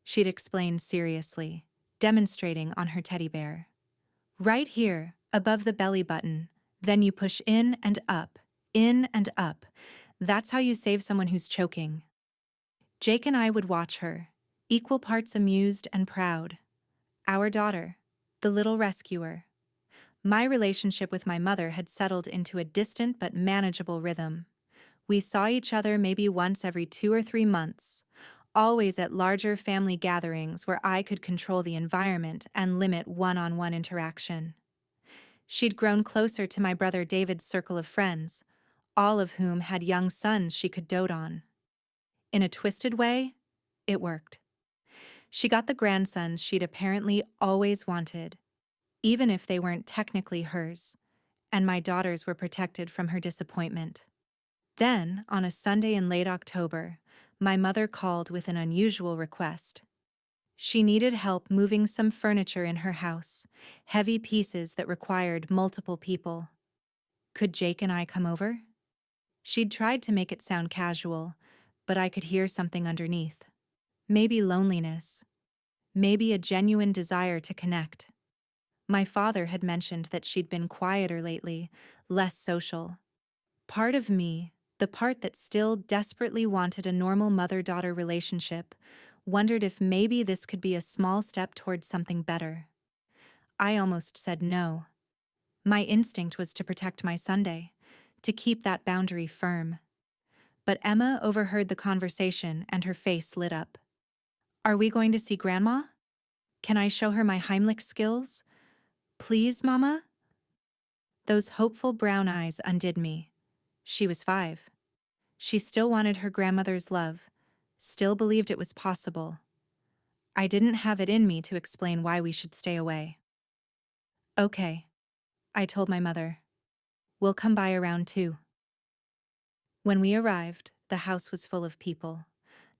she'd explain seriously, demonstrating on her teddy bear. "Right here, above the belly button, then you push in and up, in and up. That's how you save someone who's choking." Jake and I would watch her, equal parts amused and proud. Our daughter, the little rescuer. My relationship with my mother had settled into a distant but manageable rhythm. We saw each other maybe once every 2 or 3 months, always at larger family gatherings where I could control the environment and limit one-on-one interaction. She'd grown closer to my brother David's circle of friends, all of whom had young sons she could dote on. In a twisted way, it worked. She got the grandsons she'd apparently always wanted, even if they weren't technically hers, and my daughters were protected from her disappointment. Then, on a Sunday in late October, my mother called with an unusual request. She needed help moving some furniture in her house, heavy pieces that required multiple people. Could Jake and I come over? She'd tried to make it sound casual, but I could hear something underneath. Maybe loneliness. Maybe a genuine desire to connect. My father had mentioned that she'd been quieter lately, less social. Part of me, the part that still desperately wanted a normal mother-daughter relationship, wondered if maybe this could be a small step towards something better. I almost said no. My instinct was to protect my Sunday, to keep that boundary firm. But Emma overheard the conversation and her face lit up. Are we going to see Grandma? Can I show her my Heimlich skills? Please, Mama? Those hopeful brown eyes undid me. She was 5. She still wanted her grandmother's love, still believed it was possible. I didn't have it in me to explain why we should stay away. Okay, I told my mother. We'll come by around 2. When we arrived, the house was full of people.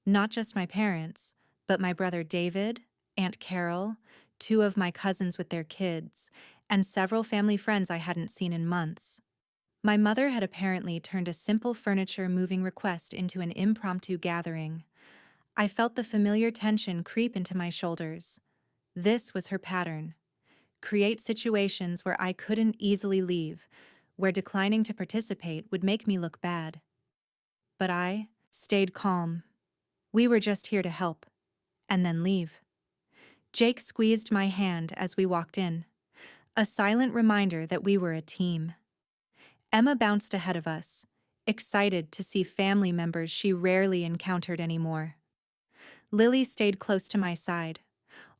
Not just my parents, but my brother David, Aunt Carol, 2 of my cousins with their kids, and several family friends I hadn't seen in months. My mother had apparently turned a simple furniture moving request into an impromptu gathering. I felt the familiar tension creep into my shoulders. This was her pattern. Create situations where I couldn't easily leave, where declining to participate would make me look bad. But I stayed calm. We were just here to help, and then leave. Jake squeezed my hand as we walked in, a silent reminder that we were a team. Emma bounced ahead of us, excited to see family members she rarely encountered anymore. Lily stayed close to my side,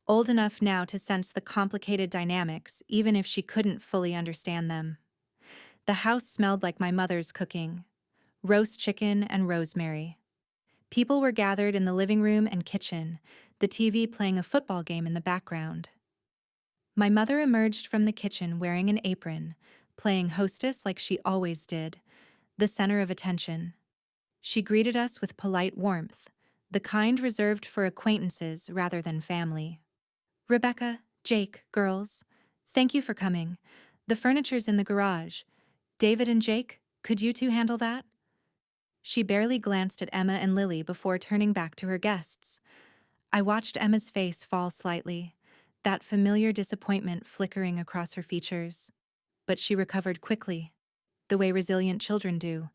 old enough now to sense the complicated dynamics even if she couldn't fully understand them. The house smelled like my mother's cooking, roast chicken and rosemary. People were gathered in the living room and kitchen, the TV playing a football game in the background. My mother emerged from the kitchen wearing an apron, playing hostess like she always did, the center of attention. She greeted us with polite warmth, the kind reserved for acquaintances rather than family. Rebecca, Jake, girls, thank you for coming. The furniture's in the garage. David and Jake, could you 2 handle that? She barely glanced at Emma and Lily before turning back to her guests. I watched Emma's face fall slightly, that familiar disappointment flickering across her features. But she recovered quickly, the way resilient children do,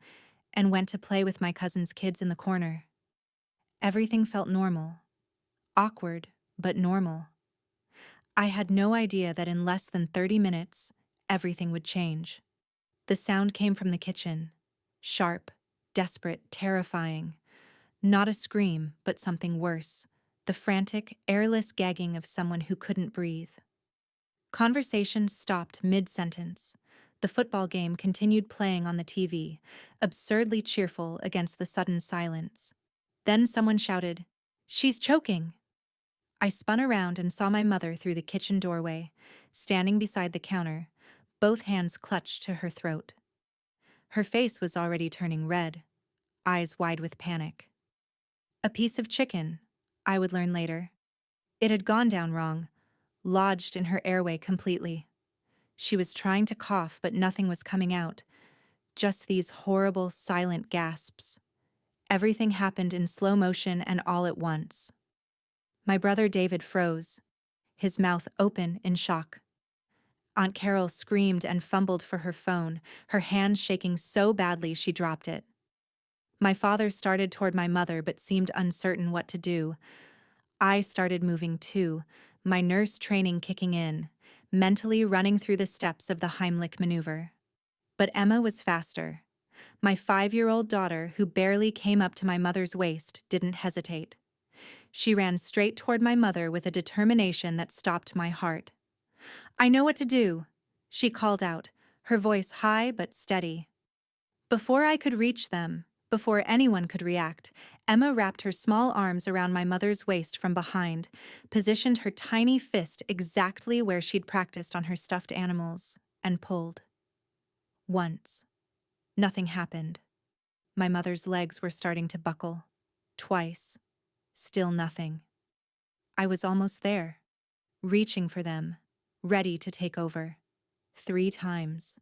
and went to play with my cousin's kids in the corner. Everything felt normal. Awkward, but normal. I had no idea that in less than 30 minutes, everything would change. The sound came from the kitchen. Sharp, desperate, terrifying. Not a scream, but something worse. The frantic, airless gagging of someone who couldn't breathe. Conversation stopped mid-sentence. The football game continued playing on the TV, absurdly cheerful against the sudden silence. Then someone shouted, "She's choking!" I spun around and saw my mother through the kitchen doorway, standing beside the counter, both hands clutched to her throat. Her face was already turning red, eyes wide with panic. A piece of chicken, I would learn later. It had gone down wrong, lodged in her airway completely. She was trying to cough, but nothing was coming out. Just these horrible, silent gasps. Everything happened in slow motion and all at once. My brother David froze, his mouth open in shock. Aunt Carol screamed and fumbled for her phone, her hand shaking so badly she dropped it. My father started toward my mother but seemed uncertain what to do. I started moving too, my nurse training kicking in, mentally running through the steps of the Heimlich maneuver. But Emma was faster. My 5-year-old daughter, who barely came up to my mother's waist, didn't hesitate. She ran straight toward my mother with a determination that stopped my heart. "I know what to do," she called out, her voice high but steady. Before I could reach them, before anyone could react, Emma wrapped her small arms around my mother's waist from behind, positioned her tiny fist exactly where she'd practiced on her stuffed animals, and pulled. Once. Nothing happened. My mother's legs were starting to buckle. Twice. Still nothing. I was almost there, reaching for them, ready to take over. 3 times.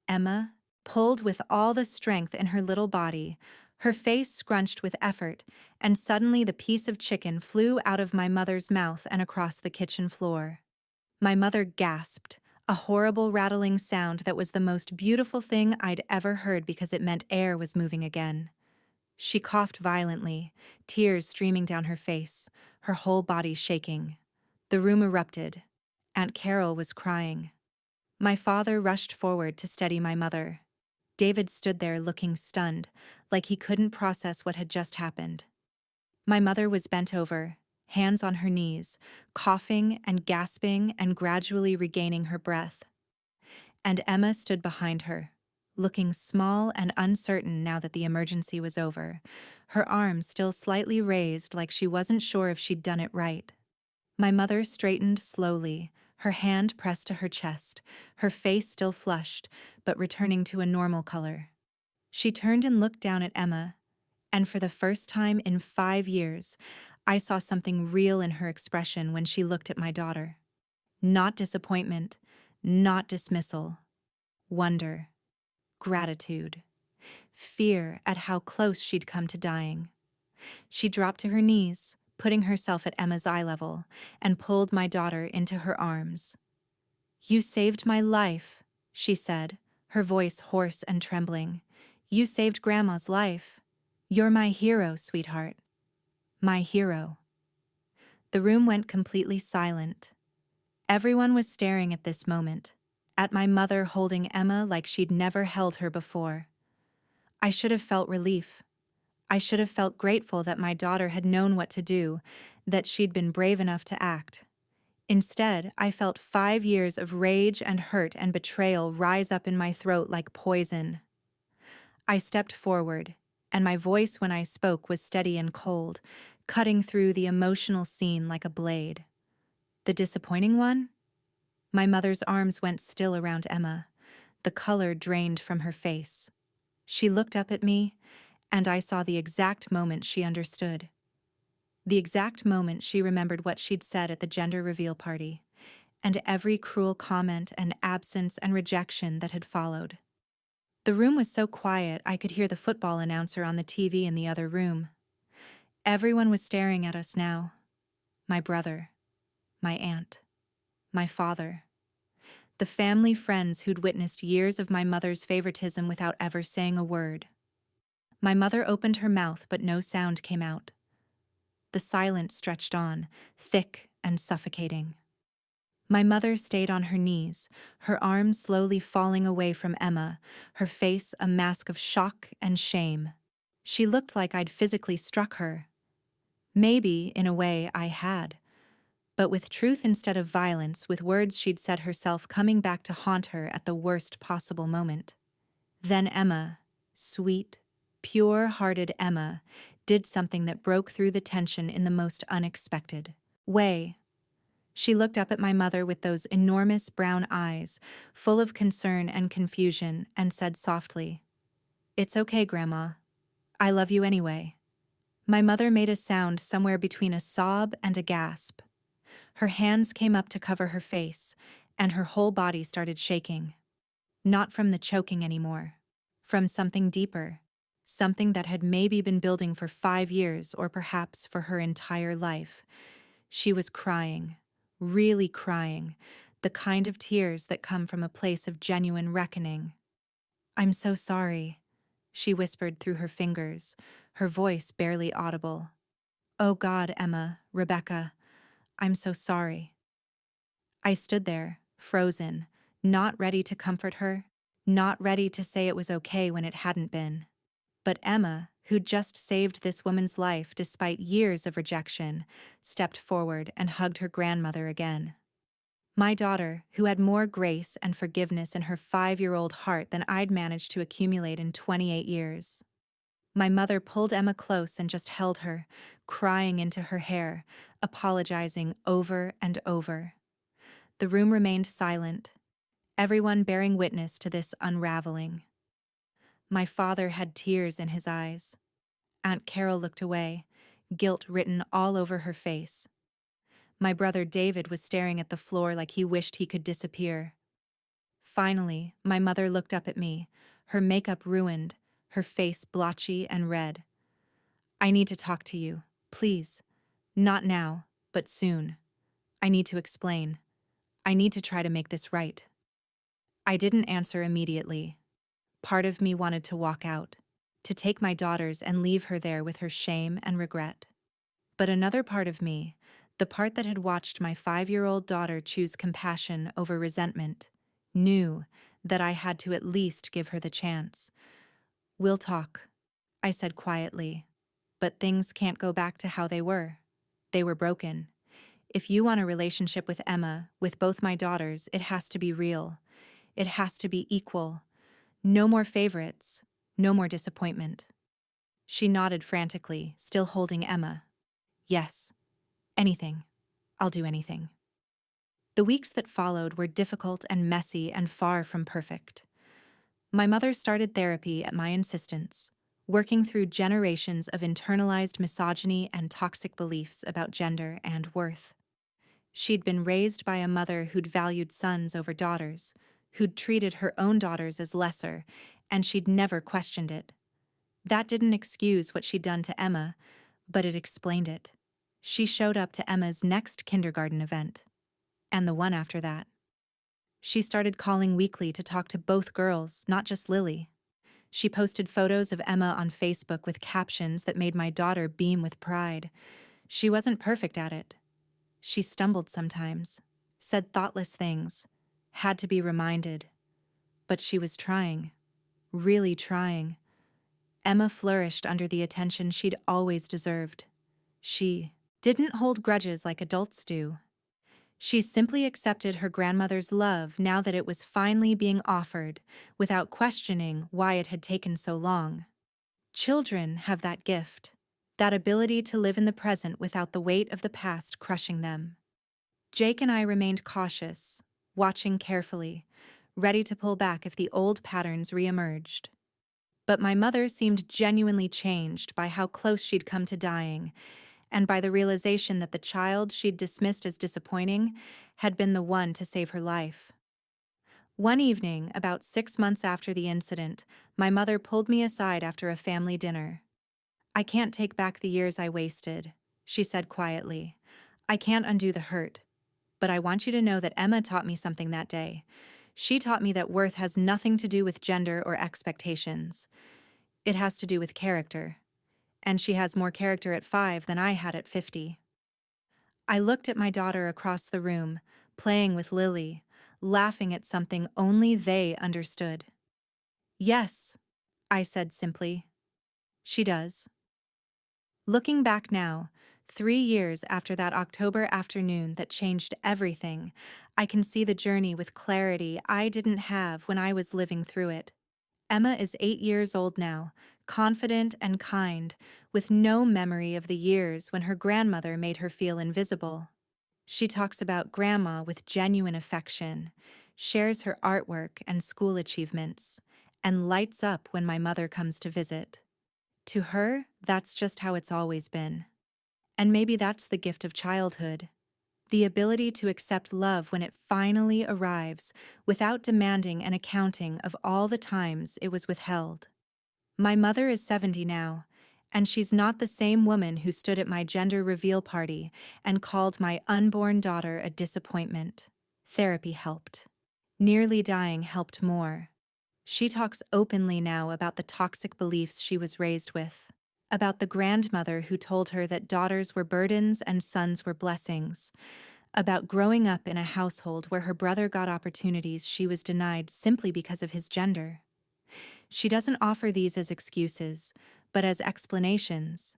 Emma pulled with all the strength in her little body, her face scrunched with effort, and suddenly the piece of chicken flew out of my mother's mouth and across the kitchen floor. My mother gasped, a horrible rattling sound that was the most beautiful thing I'd ever heard because it meant air was moving again. She coughed violently, tears streaming down her face, her whole body shaking. The room erupted. Aunt Carol was crying. My father rushed forward to steady my mother. David stood there looking stunned, like he couldn't process what had just happened. My mother was bent over, hands on her knees, coughing and gasping and gradually regaining her breath. And Emma stood behind her, looking small and uncertain now that the emergency was over, her arms still slightly raised like she wasn't sure if she'd done it right. My mother straightened slowly, her hand pressed to her chest, her face still flushed, but returning to a normal color. She turned and looked down at Emma, and for the first time in 5 years, I saw something real in her expression when she looked at my daughter. Not disappointment, not dismissal. Wonder. Gratitude. Fear at how close she'd come to dying. She dropped to her knees, putting herself at Emma's eye level, and pulled my daughter into her arms. "You saved my life," she said, her voice hoarse and trembling. "You saved Grandma's life. You're my hero, sweetheart. My hero." The room went completely silent. Everyone was staring at this moment, at my mother holding Emma like she'd never held her before. I should have felt relief. I should have felt grateful that my daughter had known what to do, that she'd been brave enough to act. Instead, I felt 5 years of rage and hurt and betrayal rise up in my throat like poison. I stepped forward, and my voice when I spoke was steady and cold, cutting through the emotional scene like a blade. The disappointing one? My mother's arms went still around Emma. The color drained from her face. She looked up at me, and I saw the exact moment she understood. The exact moment she remembered what she'd said at the gender reveal party, and every cruel comment and absence and rejection that had followed. The room was so quiet I could hear the football announcer on the TV in the other room. Everyone was staring at us now. My brother, my aunt, my father. The family friends who'd witnessed years of my mother's favoritism without ever saying a word. My mother opened her mouth, but no sound came out. The silence stretched on, thick and suffocating. My mother stayed on her knees, her arms slowly falling away from Emma, her face a mask of shock and shame. She looked like I'd physically struck her. Maybe, in a way, I had. But with truth instead of violence, with words she'd said herself coming back to haunt her at the worst possible moment. Then Emma, sweet, pure-hearted Emma, did something that broke through the tension in the most unexpected way. She looked up at my mother with those enormous brown eyes, full of concern and confusion, and said softly, "It's okay, Grandma. I love you anyway." My mother made a sound somewhere between a sob and a gasp. Her hands came up to cover her face, and her whole body started shaking. Not from the choking anymore. From something deeper. Something that had maybe been building for 5 years or perhaps for her entire life. She was crying. Really crying. The kind of tears that come from a place of genuine reckoning. "I'm so sorry," she whispered through her fingers, her voice barely audible. "Oh God, Emma, Rebecca, I'm so sorry." I stood there, frozen, not ready to comfort her, not ready to say it was okay when it hadn't been. But Emma, who'd just saved this woman's life despite years of rejection, stepped forward and hugged her grandmother again. My daughter, who had more grace and forgiveness in her 5-year-old heart than I'd managed to accumulate in 28 years. My mother pulled Emma close and just held her, crying into her hair, apologizing over and over. The room remained silent, everyone bearing witness to this unraveling. My father had tears in his eyes. Aunt Carol looked away, guilt written all over her face. My brother David was staring at the floor like he wished he could disappear. Finally, my mother looked up at me, her makeup ruined, her face blotchy and red. "I need to talk to you, please. Not now, but soon. I need to explain. I need to try to make this right." I didn't answer immediately. Part of me wanted to walk out, to take my daughters and leave her there with her shame and regret. But another part of me, the part that had watched my 5-year-old daughter choose compassion over resentment, knew that I had to at least give her the chance. "We'll talk," I said quietly. "But things can't go back to how they were. They were broken. If you want a relationship with Emma, with both my daughters, it has to be real. It has to be equal. No more favorites. No more disappointment." She nodded frantically, still holding Emma. "Yes. Anything. I'll do anything." The weeks that followed were difficult and messy and far from perfect. My mother started therapy at my insistence, working through generations of internalized misogyny and toxic beliefs about gender and worth. She'd been raised by a mother who'd valued sons over daughters, who'd treated her own daughters as lesser, and she'd never questioned it. That didn't excuse what she'd done to Emma, but it explained it. She showed up to Emma's next kindergarten event, and the one after that. She started calling weekly to talk to both girls, not just Lily. She posted photos of Emma on Facebook with captions that made my daughter beam with pride. She wasn't perfect at it. She stumbled sometimes, said thoughtless things, had to be reminded. But she was trying, really trying. Emma flourished under the attention she'd always deserved. She didn't hold grudges like adults do. She simply accepted her grandmother's love now that it was finally being offered, without questioning why it had taken so long. Children have that gift, that ability to live in the present without the weight of the past crushing them. Jake and I remained cautious, watching carefully, ready to pull back if the old patterns reemerged. But my mother seemed genuinely changed by how close she'd come to dying, and by the realization that the child she'd dismissed as disappointing had been the one to save her life. One evening, about 6 months after the incident, my mother pulled me aside after a family dinner. "I can't take back the years I wasted," she said quietly. "I can't undo the hurt. But I want you to know that Emma taught me something that day. She taught me that worth has nothing to do with gender or expectations. It has to do with character. And she has more character at 5 than I had at 50. I looked at my daughter across the room, playing with Lily, laughing at something only they understood. "Yes," I said simply. "She does." Looking back now, 3 years after that October afternoon that changed everything, I can see the journey with clarity I didn't have when I was living through it. Emma is 8 years old now, confident and kind, with no memory of the years when her grandmother made her feel invisible. She talks about Grandma with genuine affection, shares her artwork and school achievements, and lights up when my mother comes to visit. To her, that's just how it's always been. And maybe that's the gift of childhood. The ability to accept love when it finally arrives without demanding an accounting of all the times it was withheld. My mother is 70 now, and she's not the same woman who stood at my gender reveal party and called my unborn daughter a disappointment. Therapy helped. Nearly dying helped more. She talks openly now about the toxic beliefs she was raised with, about the grandmother who told her that daughters were burdens and sons were blessings, about growing up in a household where her brother got opportunities she was denied simply because of his gender. She doesn't offer these as excuses, but as explanations,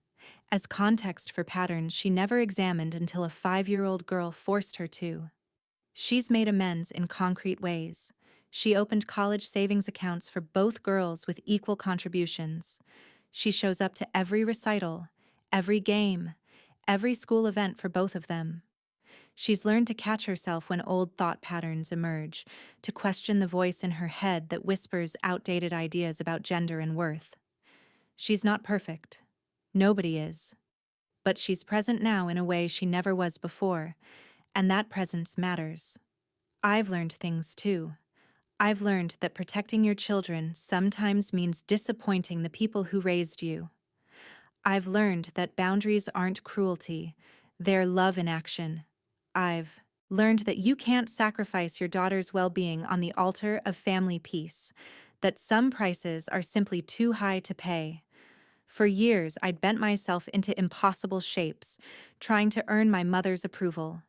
as context for patterns she never examined until a 5-year-old girl forced her to. She's made amends in concrete ways. She opened college savings accounts for both girls with equal contributions. She shows up to every recital, every game, every school event for both of them. She's learned to catch herself when old thought patterns emerge, to question the voice in her head that whispers outdated ideas about gender and worth. She's not perfect. Nobody is. But she's present now in a way she never was before, and that presence matters. I've learned things too. I've learned that protecting your children sometimes means disappointing the people who raised you. I've learned that boundaries aren't cruelty, they're love in action. I've learned that you can't sacrifice your daughter's well-being on the altar of family peace, that some prices are simply too high to pay. For years, I'd bent myself into impossible shapes, trying to earn my mother's approval,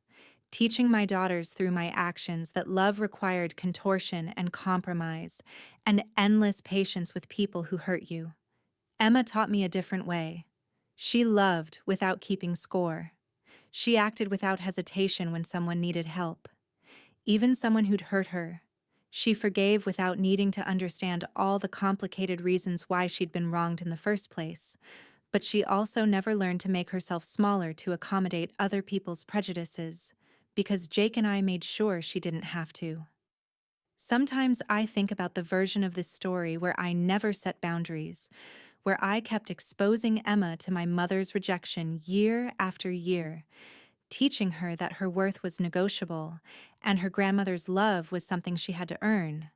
teaching my daughters through my actions that love required contortion and compromise, and endless patience with people who hurt you. Emma taught me a different way. She loved without keeping score. She acted without hesitation when someone needed help, even someone who'd hurt her. She forgave without needing to understand all the complicated reasons why she'd been wronged in the first place. But she also never learned to make herself smaller to accommodate other people's prejudices, because Jake and I made sure she didn't have to. Sometimes I think about the version of this story where I never set boundaries, where I kept exposing Emma to my mother's rejection year after year, teaching her that her worth was negotiable and her grandmother's love was something she had to earn.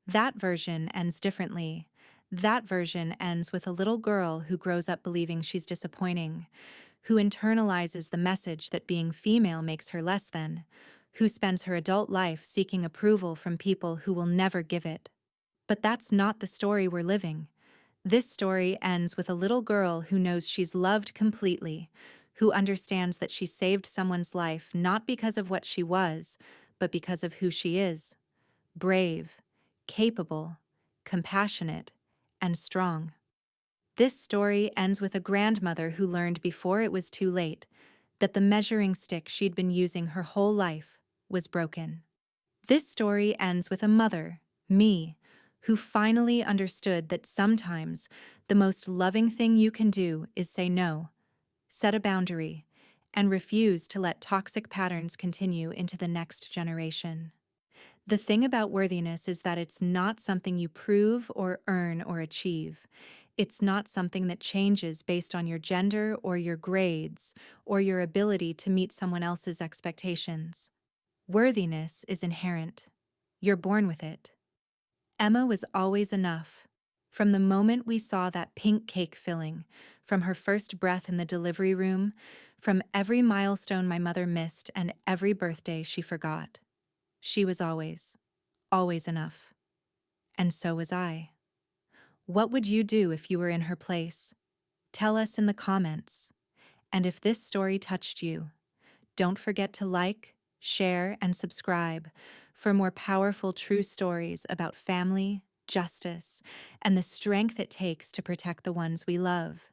That version ends differently. That version ends with a little girl who grows up believing she's disappointing, who internalizes the message that being female makes her less than, who spends her adult life seeking approval from people who will never give it. But that's not the story we're living. This story ends with a little girl who knows she's loved completely, who understands that she saved someone's life not because of what she was, but because of who she is. Brave, capable, compassionate, and strong. This story ends with a grandmother who learned before it was too late that the measuring stick she'd been using her whole life was broken. This story ends with a mother, me, who finally understood that sometimes the most loving thing you can do is say no, set a boundary, and refuse to let toxic patterns continue into the next generation. The thing about worthiness is that it's not something you prove or earn or achieve. It's not something that changes based on your gender or your grades or your ability to meet someone else's expectations. Worthiness is inherent. You're born with it. Emma was always enough. From the moment we saw that pink cake filling, from her first breath in the delivery room, from every milestone my mother missed and every birthday she forgot. She was always enough. And so was I. What would you do if you were in her place? Tell us in the comments. And if this story touched you, don't forget to like, share, and subscribe for more powerful true stories about family, justice, and the strength it takes to protect the ones we love.